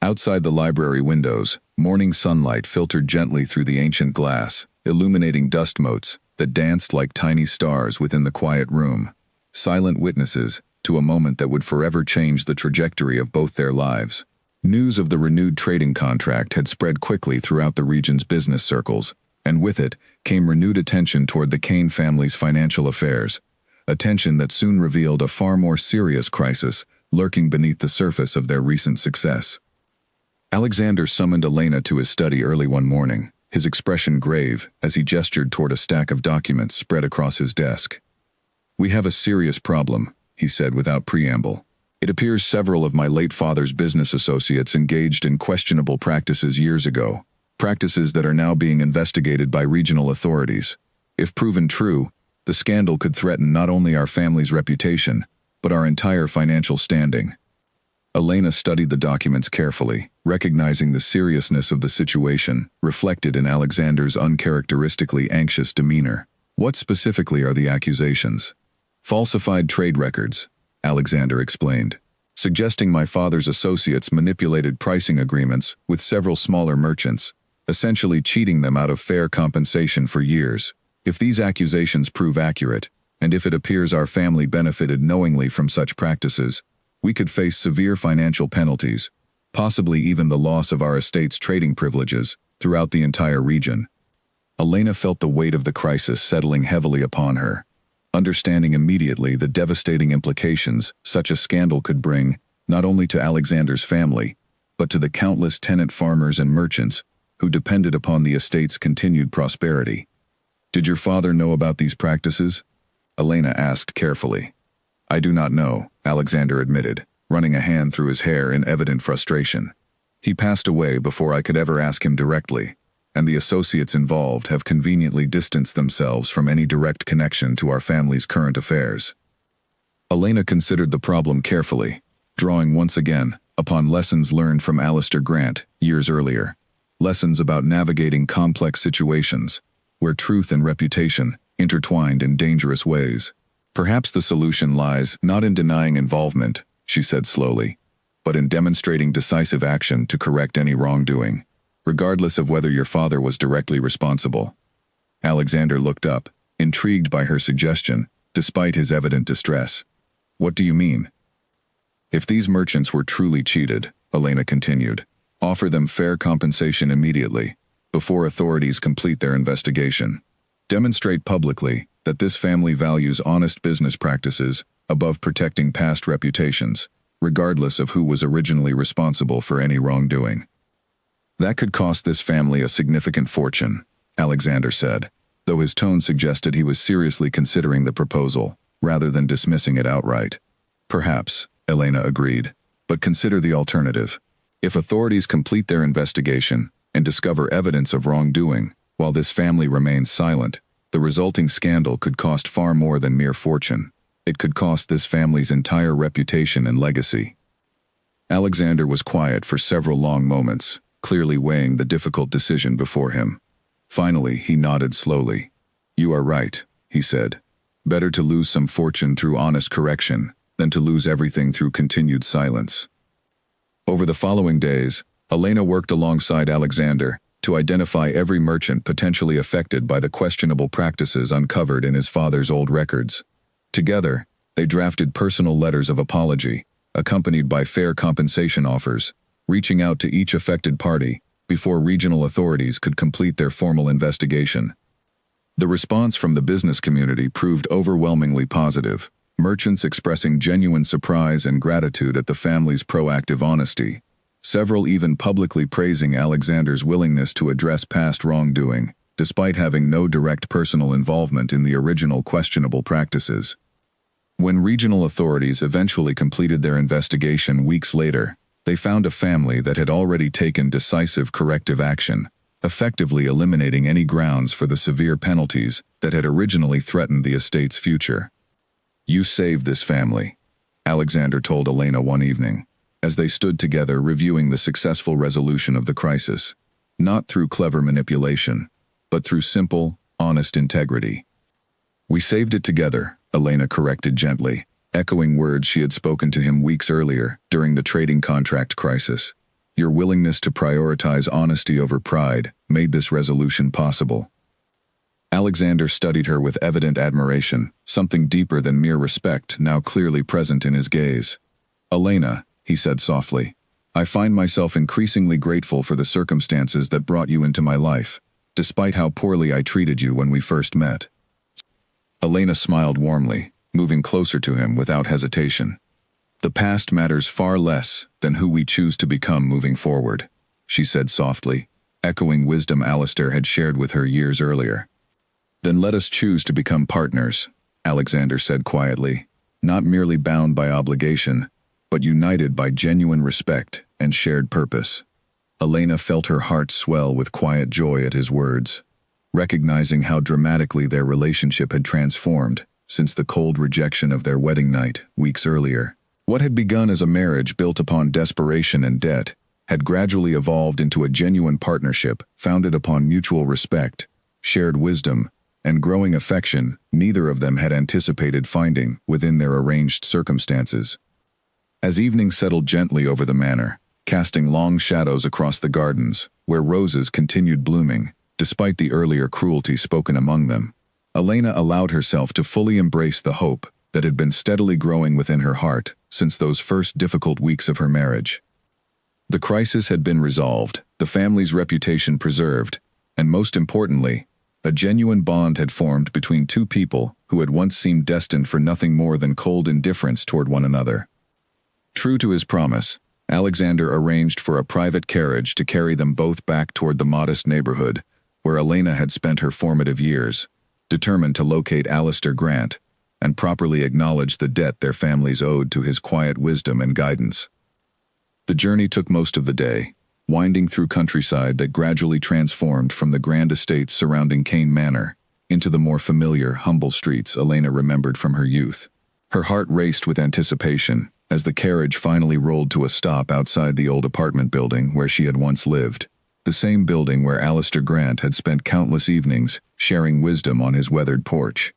Outside the library windows, morning sunlight filtered gently through the ancient glass, illuminating dust motes that danced like tiny stars within the quiet room, silent witnesses to a moment that would forever change the trajectory of both their lives. News of the renewed trading contract had spread quickly throughout the region's business circles, and with it came renewed attention toward the Kane family's financial affairs, attention that soon revealed a far more serious crisis lurking beneath the surface of their recent success. Alexander summoned Elena to his study early one morning, his expression grave as he gestured toward a stack of documents spread across his desk. "We have a serious problem," he said without preamble. "It appears several of my late father's business associates engaged in questionable practices years ago, practices that are now being investigated by regional authorities. If proven true, the scandal could threaten not only our family's reputation, but our entire financial standing." Elena studied the documents carefully, recognizing the seriousness of the situation reflected in Alexander's uncharacteristically anxious demeanor. "What specifically are the accusations?" "Falsified trade records," Alexander explained, "suggesting my father's associates manipulated pricing agreements with several smaller merchants, essentially cheating them out of fair compensation for years. If these accusations prove accurate, and if it appears our family benefited knowingly from such practices, we could face severe financial penalties, possibly even the loss of our estate's trading privileges throughout the entire region." Elena felt the weight of the crisis settling heavily upon her, understanding immediately the devastating implications such a scandal could bring not only to Alexander's family, but to the countless tenant farmers and merchants who depended upon the estate's continued prosperity. "Did your father know about these practices?" Elena asked carefully. "I do not know," Alexander admitted, running a hand through his hair in evident frustration. "He passed away before I could ever ask him directly, and the associates involved have conveniently distanced themselves from any direct connection to our family's current affairs." Elena considered the problem carefully, drawing once again upon lessons learned from Alistair Grant years earlier. Lessons about navigating complex situations, where truth and reputation intertwined in dangerous ways. "Perhaps the solution lies not in denying involvement," she said slowly, "but in demonstrating decisive action to correct any wrongdoing, regardless of whether your father was directly responsible." Alexander looked up, intrigued by her suggestion, despite his evident distress. "What do you mean?" "If these merchants were truly cheated," Elena continued, "offer them fair compensation immediately, before authorities complete their investigation. Demonstrate publicly that this family values honest business practices above protecting past reputations, regardless of who was originally responsible for any wrongdoing." "That could cost this family a significant fortune," Alexander said, though his tone suggested he was seriously considering the proposal, rather than dismissing it outright. "Perhaps," Elena agreed, "but consider the alternative. If authorities complete their investigation and discover evidence of wrongdoing, while this family remains silent, the resulting scandal could cost far more than mere fortune. It could cost this family's entire reputation and legacy." Alexander was quiet for several long moments, clearly weighing the difficult decision before him. Finally, he nodded slowly. "You are right," he said. "Better to lose some fortune through honest correction than to lose everything through continued silence." Over the following days, Elena worked alongside Alexander to identify every merchant potentially affected by the questionable practices uncovered in his father's old records. Together, they drafted personal letters of apology, accompanied by fair compensation offers, reaching out to each affected party before regional authorities could complete their formal investigation. The response from the business community proved overwhelmingly positive, merchants expressing genuine surprise and gratitude at the family's proactive honesty, several even publicly praising Alexander's willingness to address past wrongdoing, despite having no direct personal involvement in the original questionable practices. When regional authorities eventually completed their investigation weeks later, they found a family that had already taken decisive corrective action, effectively eliminating any grounds for the severe penalties that had originally threatened the estate's future. "You saved this family," Alexander told Elena one evening, as they stood together reviewing the successful resolution of the crisis, "not through clever manipulation, but through simple, honest integrity." "We saved it together," Elena corrected gently, echoing words she had spoken to him weeks earlier during the trading contract crisis. "Your willingness to prioritize honesty over pride made this resolution possible." Alexander studied her with evident admiration, something deeper than mere respect now clearly present in his gaze. "Elena," he said softly, "I find myself increasingly grateful for the circumstances that brought you into my life, despite how poorly I treated you when we first met." Elena smiled warmly, moving closer to him without hesitation. "The past matters far less than who we choose to become moving forward," she said softly, echoing wisdom Alistair had shared with her years earlier. Then let us choose to become partners, Alexander said quietly, not merely bound by obligation, but united by genuine respect and shared purpose. Elena felt her heart swell with quiet joy at his words, recognizing how dramatically their relationship had transformed since the cold rejection of their wedding night weeks earlier. What had begun as a marriage built upon desperation and debt had gradually evolved into a genuine partnership founded upon mutual respect, shared wisdom, and growing affection neither of them had anticipated finding within their arranged circumstances. As evening settled gently over the manor, casting long shadows across the gardens, where roses continued blooming, despite the earlier cruelty spoken among them, Elena allowed herself to fully embrace the hope that had been steadily growing within her heart since those first difficult weeks of her marriage. The crisis had been resolved, the family's reputation preserved, and most importantly, a genuine bond had formed between two people who had once seemed destined for nothing more than cold indifference toward one another. True to his promise, Alexander arranged for a private carriage to carry them both back toward the modest neighborhood where Elena had spent her formative years, determined to locate Alistair Grant and properly acknowledge the debt their families owed to his quiet wisdom and guidance. The journey took most of the day, winding through countryside that gradually transformed from the grand estates surrounding Kane Manor into the more familiar, humble streets Elena remembered from her youth. Her heart raced with anticipation as the carriage finally rolled to a stop outside the old apartment building where she had once lived, the same building where Alistair Grant had spent countless evenings sharing wisdom on his weathered porch.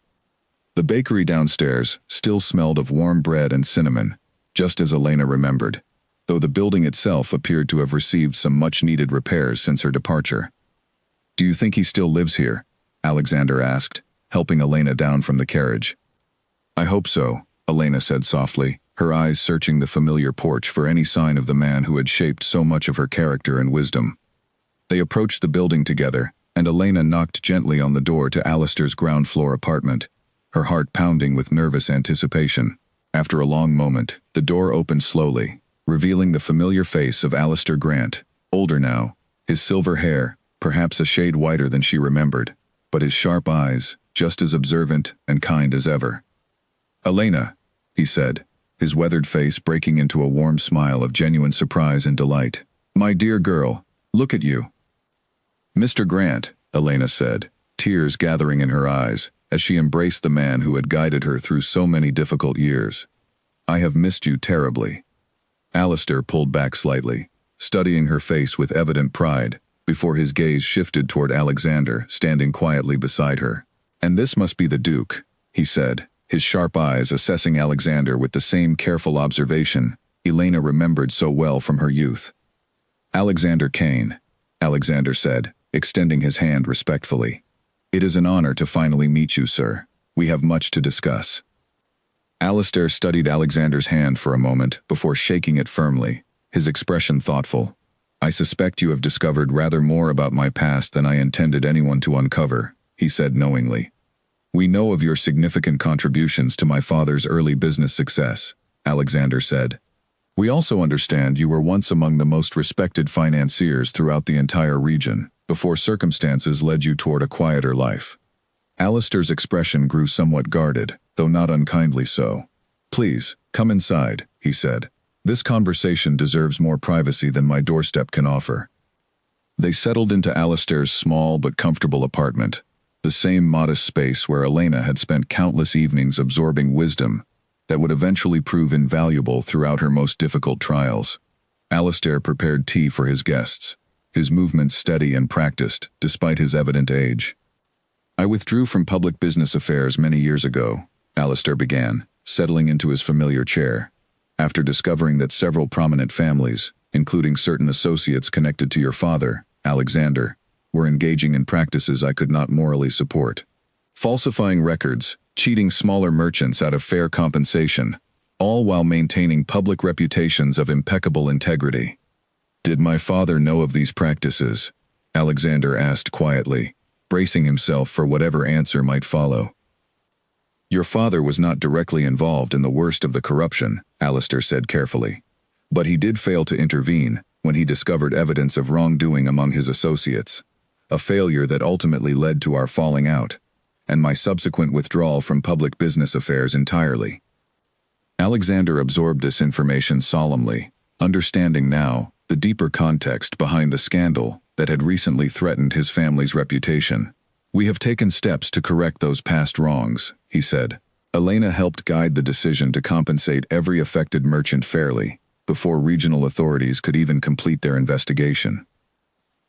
The bakery downstairs still smelled of warm bread and cinnamon, just as Elena remembered, though the building itself appeared to have received some much-needed repairs since her departure. "Do you think he still lives here?" Alexander asked, helping Elena down from the carriage. "I hope so," Elena said softly, her eyes searching the familiar porch for any sign of the man who had shaped so much of her character and wisdom. They approached the building together, and Elena knocked gently on the door to Alistair's ground-floor apartment, her heart pounding with nervous anticipation. After a long moment, the door opened slowly, revealing the familiar face of Alistair Grant, older now, his silver hair, perhaps a shade whiter than she remembered, but his sharp eyes, just as observant and kind as ever. "Elena," he said, his weathered face breaking into a warm smile of genuine surprise and delight. "My dear girl, look at you." "Mr. Grant," Elena said, tears gathering in her eyes as she embraced the man who had guided her through so many difficult years. "I have missed you terribly." Alistair pulled back slightly, studying her face with evident pride, before his gaze shifted toward Alexander, standing quietly beside her. "And this must be the Duke," he said, his sharp eyes assessing Alexander with the same careful observation Elena remembered so well from her youth. "Alexander Kane," Alexander said, extending his hand respectfully. "It is an honor to finally meet you, sir. We have much to discuss." Alistair studied Alexander's hand for a moment before shaking it firmly, his expression thoughtful. "I suspect you have discovered rather more about my past than I intended anyone to uncover," he said knowingly. "We know of your significant contributions to my father's early business success," Alexander said. "We also understand you were once among the most respected financiers throughout the entire region, before circumstances led you toward a quieter life." Alistair's expression grew somewhat guarded, though not unkindly so. "Please, come inside," he said. "This conversation deserves more privacy than my doorstep can offer." They settled into Alistair's small but comfortable apartment, the same modest space where Elena had spent countless evenings absorbing wisdom that would eventually prove invaluable throughout her most difficult trials. Alistair prepared tea for his guests, his movements steady and practiced despite his evident age. "I withdrew from public business affairs many years ago," Alistair began, settling into his familiar chair, "after discovering that several prominent families, including certain associates connected to your father, Alexander, were engaging in practices I could not morally support. Falsifying records, cheating smaller merchants out of fair compensation, all while maintaining public reputations of impeccable integrity." "Did my father know of these practices?" Alexander asked quietly, bracing himself for whatever answer might follow. "Your father was not directly involved in the worst of the corruption," Alistair said carefully. "But he did fail to intervene, when he discovered evidence of wrongdoing among his associates, a failure that ultimately led to our falling out, and my subsequent withdrawal from public business affairs entirely. Alexander absorbed this information solemnly, understanding now the deeper context behind the scandal that had recently threatened his family's reputation. "We have taken steps to correct those past wrongs," he said. Elena helped guide the decision to compensate every affected merchant fairly, before regional authorities could even complete their investigation.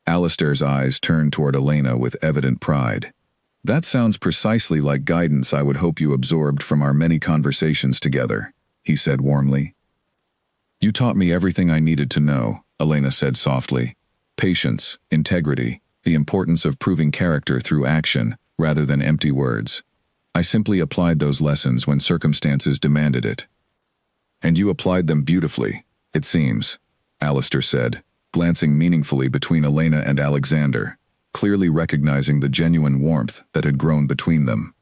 Alistair's eyes turned toward Elena with evident pride. "That sounds precisely like guidance I would hope you absorbed from our many conversations together," he said warmly. "You taught me everything I needed to know," Elena said softly. "Patience, integrity, the importance of proving character through action rather than empty words. I simply applied those lessons when circumstances demanded it." "And you applied them beautifully, it seems," Alistair said, glancing meaningfully between Elena and Alexander, clearly recognizing the genuine warmth that had grown between them.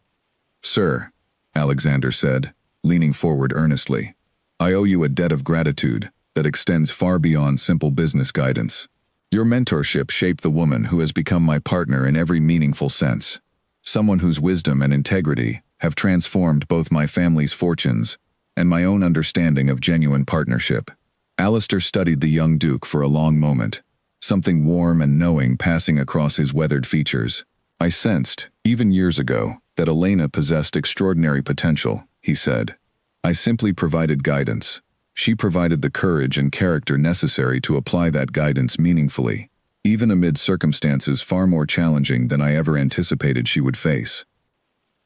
"Sir," Alexander said, leaning forward earnestly, "I owe you a debt of gratitude that extends far beyond simple business guidance. Your mentorship shaped the woman who has become my partner in every meaningful sense, someone whose wisdom and integrity have transformed both my family's fortunes and my own understanding of genuine partnership." Alistair studied the young duke for a long moment, something warm and knowing passing across his weathered features. "I sensed, even years ago, that Elena possessed extraordinary potential," he said. "I simply provided guidance. She provided the courage and character necessary to apply that guidance meaningfully, even amid circumstances far more challenging than I ever anticipated she would face."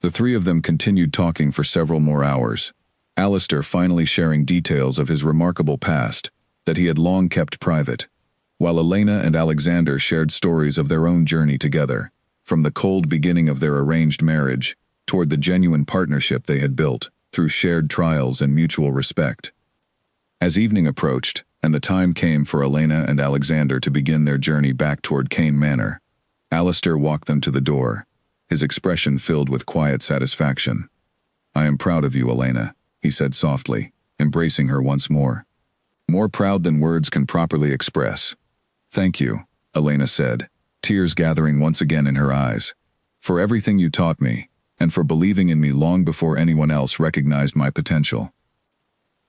The three of them continued talking for several more hours, Alistair finally sharing details of his remarkable past that he had long kept private, while Elena and Alexander shared stories of their own journey together, from the cold beginning of their arranged marriage toward the genuine partnership they had built through shared trials and mutual respect. As evening approached, and the time came for Elena and Alexander to begin their journey back toward Cane Manor, Alistair walked them to the door, his expression filled with quiet satisfaction. "I am proud of you, Elena," he said softly, embracing her once more. "More proud than words can properly express." "Thank you," Elena said, tears gathering once again in her eyes, "for everything you taught me, and for believing in me long before anyone else recognized my potential."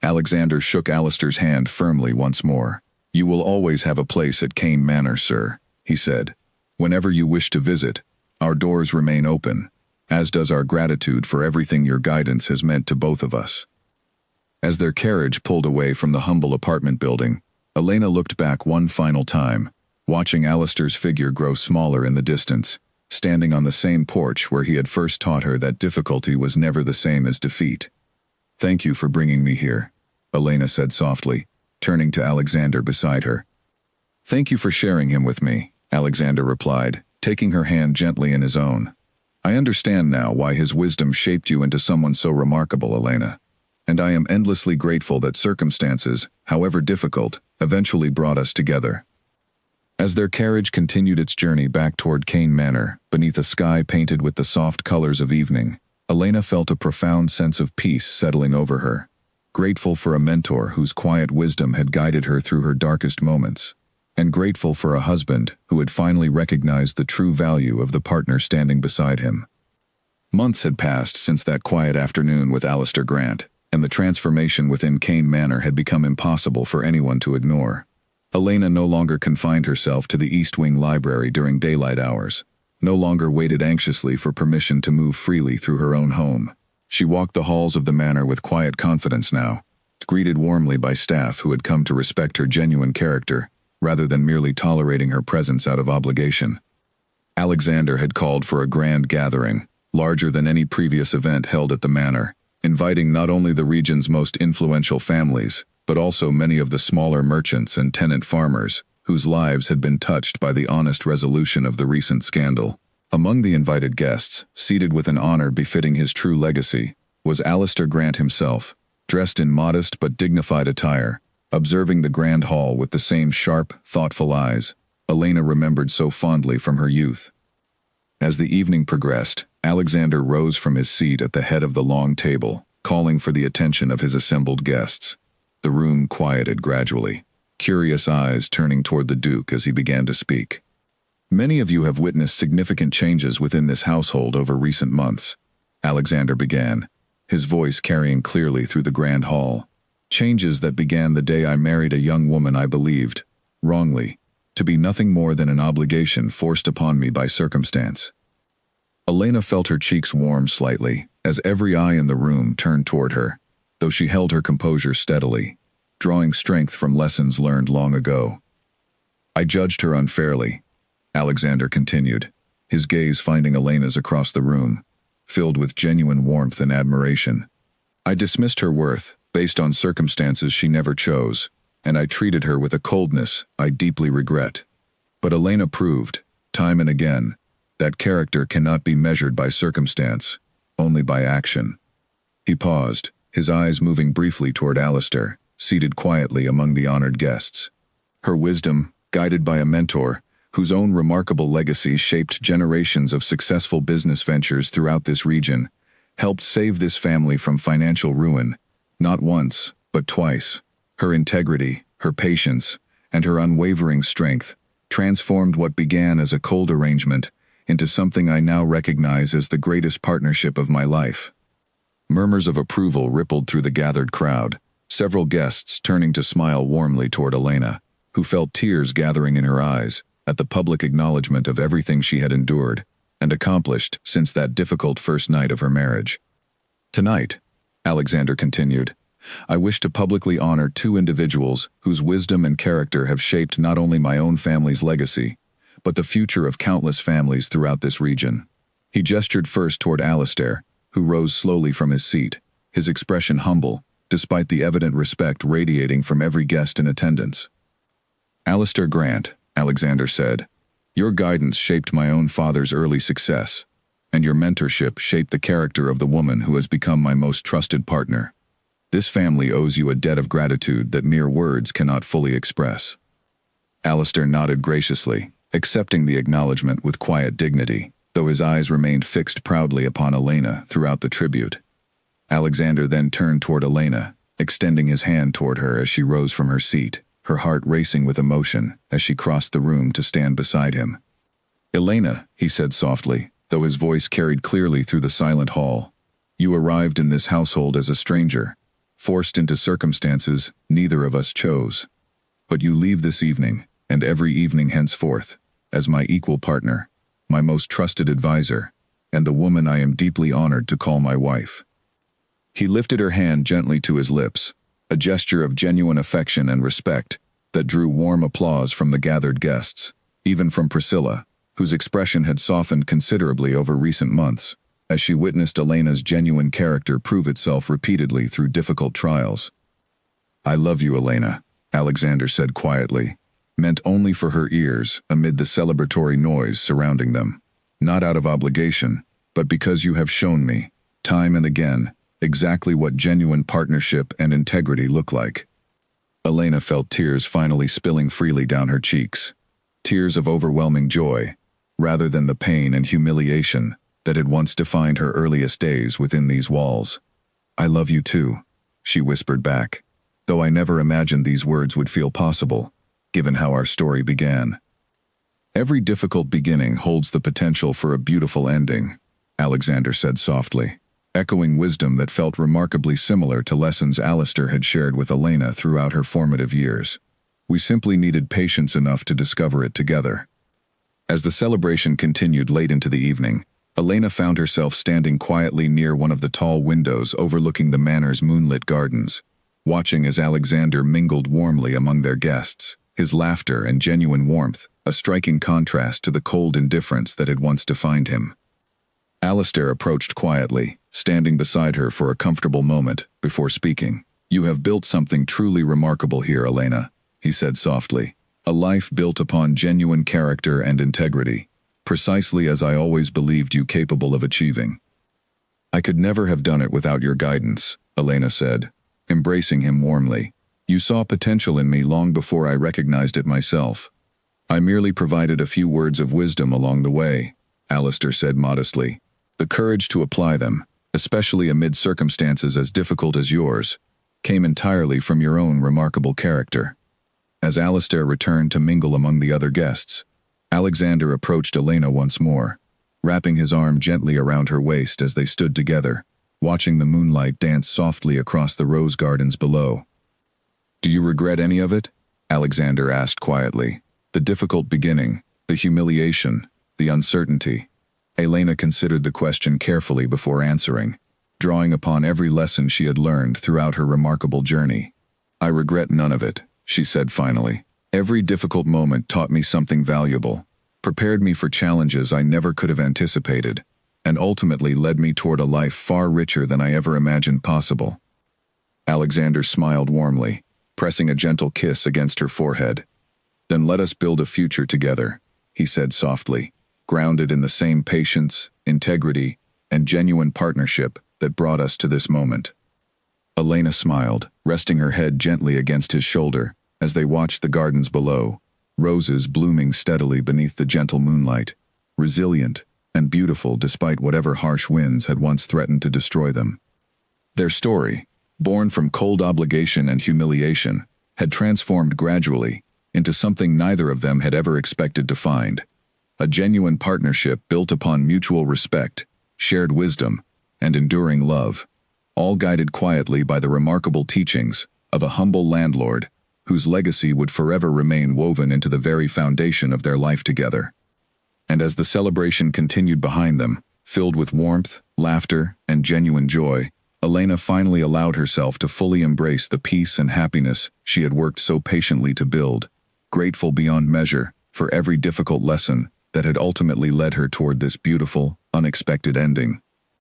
Alexander shook Alistair's hand firmly once more. "You will always have a place at Cane Manor, sir," he said. "Whenever you wish to visit, our doors remain open, as does our gratitude for everything your guidance has meant to both of us." As their carriage pulled away from the humble apartment building, Elena looked back one final time, watching Alistair's figure grow smaller in the distance, standing on the same porch where he had first taught her that difficulty was never the same as defeat. "Thank you for bringing me here," Elena said softly, turning to Alexander beside her. "Thank you for sharing him with me," Alexander replied, taking her hand gently in his own. "I understand now why his wisdom shaped you into someone so remarkable, Elena, and I am endlessly grateful that circumstances, however difficult, eventually brought us together." As their carriage continued its journey back toward Cane Manor, beneath a sky painted with the soft colors of evening, Elena felt a profound sense of peace settling over her, grateful for a mentor whose quiet wisdom had guided her through her darkest moments, and grateful for a husband who had finally recognized the true value of the partner standing beside him. Months had passed since that quiet afternoon with Alistair Grant, and the transformation within Cane Manor had become impossible for anyone to ignore. Elena no longer confined herself to the East Wing library during daylight hours, no longer waited anxiously for permission to move freely through her own home. She walked the halls of the manor with quiet confidence now, greeted warmly by staff who had come to respect her genuine character, rather than merely tolerating her presence out of obligation. Alexander had called for a grand gathering, larger than any previous event held at the manor, inviting not only the region's most influential families, but also many of the smaller merchants and tenant farmers, whose lives had been touched by the honest resolution of the recent scandal. Among the invited guests, seated with an honor befitting his true legacy, was Alistair Grant himself, dressed in modest but dignified attire, observing the grand hall with the same sharp, thoughtful eyes Elena remembered so fondly from her youth. As the evening progressed, Alexander rose from his seat at the head of the long table, calling for the attention of his assembled guests. The room quieted gradually. curious eyes turning toward the Duke as he began to speak. Many of you have witnessed significant changes within this household over recent months, Alexander began, his voice carrying clearly through the grand hall. Changes that began the day I married a young woman I believed, wrongly, to be nothing more than an obligation forced upon me by circumstance. Elena felt her cheeks warm slightly as every eye in the room turned toward her, though she held her composure steadily, drawing strength from lessons learned long ago. I judged her unfairly, Alexander continued, his gaze finding Elena's across the room, filled with genuine warmth and admiration. I dismissed her worth based on circumstances she never chose, and I treated her with a coldness I deeply regret. But Elena proved, time and again, that character cannot be measured by circumstance, only by action. He paused, his eyes moving briefly toward Alistair, seated quietly among the honored guests. Her wisdom, guided by a mentor, whose own remarkable legacy shaped generations of successful business ventures throughout this region, helped save this family from financial ruin, not once, but twice. Her integrity, her patience, and her unwavering strength transformed what began as a cold arrangement into something I now recognize as the greatest partnership of my life. Murmurs of approval rippled through the gathered crowd, several guests turning to smile warmly toward Elena, who felt tears gathering in her eyes at the public acknowledgement of everything she had endured and accomplished since that difficult first night of her marriage. Tonight, Alexander continued, I wish to publicly honor two individuals whose wisdom and character have shaped not only my own family's legacy, but the future of countless families throughout this region. He gestured first toward Alistair, who rose slowly from his seat, his expression humble, despite the evident respect radiating from every guest in attendance. Alistair Grant, Alexander said, your guidance shaped my own father's early success, and your mentorship shaped the character of the woman who has become my most trusted partner. This family owes you a debt of gratitude that mere words cannot fully express. Alistair nodded graciously, accepting the acknowledgement with quiet dignity, though his eyes remained fixed proudly upon Elena throughout the tribute. Alexander then turned toward Elena, extending his hand toward her as she rose from her seat, her heart racing with emotion as she crossed the room to stand beside him. Elena, he said softly, though his voice carried clearly through the silent hall, you arrived in this household as a stranger, forced into circumstances neither of us chose. But you leave this evening, and every evening henceforth, as my equal partner, my most trusted advisor, and the woman I am deeply honored to call my wife. He lifted her hand gently to his lips, a gesture of genuine affection and respect that drew warm applause from the gathered guests, even from Priscilla, whose expression had softened considerably over recent months, as she witnessed Elena's genuine character prove itself repeatedly through difficult trials. I love you, Elena, Alexander said quietly, meant only for her ears amid the celebratory noise surrounding them, not out of obligation, but because you have shown me, time and again, exactly what genuine partnership and integrity look like. Elena felt tears finally spilling freely down her cheeks, tears of overwhelming joy, rather than the pain and humiliation that had once defined her earliest days within these walls. I love you too, she whispered back, though I never imagined these words would feel possible, given how our story began. Every difficult beginning holds the potential for a beautiful ending, Alexander said softly, echoing wisdom that felt remarkably similar to lessons Alistair had shared with Elena throughout her formative years. We simply needed patience enough to discover it together. As the celebration continued late into the evening, Elena found herself standing quietly near one of the tall windows overlooking the manor's moonlit gardens, watching as Alexander mingled warmly among their guests, his laughter and genuine warmth a striking contrast to the cold indifference that had once defined him. Alistair approached quietly, standing beside her for a comfortable moment before speaking. You have built something truly remarkable here, Elena, he said softly. A life built upon genuine character and integrity, precisely as I always believed you capable of achieving. I could never have done it without your guidance, Elena said, embracing him warmly. You saw potential in me long before I recognized it myself. I merely provided a few words of wisdom along the way, Alistair said modestly. The courage to apply them, especially amid circumstances as difficult as yours, came entirely from your own remarkable character. As Alistair returned to mingle among the other guests, Alexander approached Elena once more, wrapping his arm gently around her waist as they stood together, watching the moonlight dance softly across the rose gardens below. "Do you regret any of it?" Alexander asked quietly. "The difficult beginning, the humiliation, the uncertainty." Elena considered the question carefully before answering, drawing upon every lesson she had learned throughout her remarkable journey. "I regret none of it," she said finally. "Every difficult moment taught me something valuable, prepared me for challenges I never could have anticipated, and ultimately led me toward a life far richer than I ever imagined possible." Alexander smiled warmly, pressing a gentle kiss against her forehead. "Then let us build a future together," he said softly, grounded in the same patience, integrity, and genuine partnership that brought us to this moment. Elena smiled, resting her head gently against his shoulder as they watched the gardens below, roses blooming steadily beneath the gentle moonlight, resilient and beautiful despite whatever harsh winds had once threatened to destroy them. Their story, born from cold obligation and humiliation, had transformed gradually into something neither of them had ever expected to find: a genuine partnership built upon mutual respect, shared wisdom, and enduring love, all guided quietly by the remarkable teachings of a humble landlord whose legacy would forever remain woven into the very foundation of their life together. And as the celebration continued behind them, filled with warmth, laughter, and genuine joy, Elena finally allowed herself to fully embrace the peace and happiness she had worked so patiently to build, grateful beyond measure for every difficult lesson that had ultimately led her toward this beautiful, unexpected ending.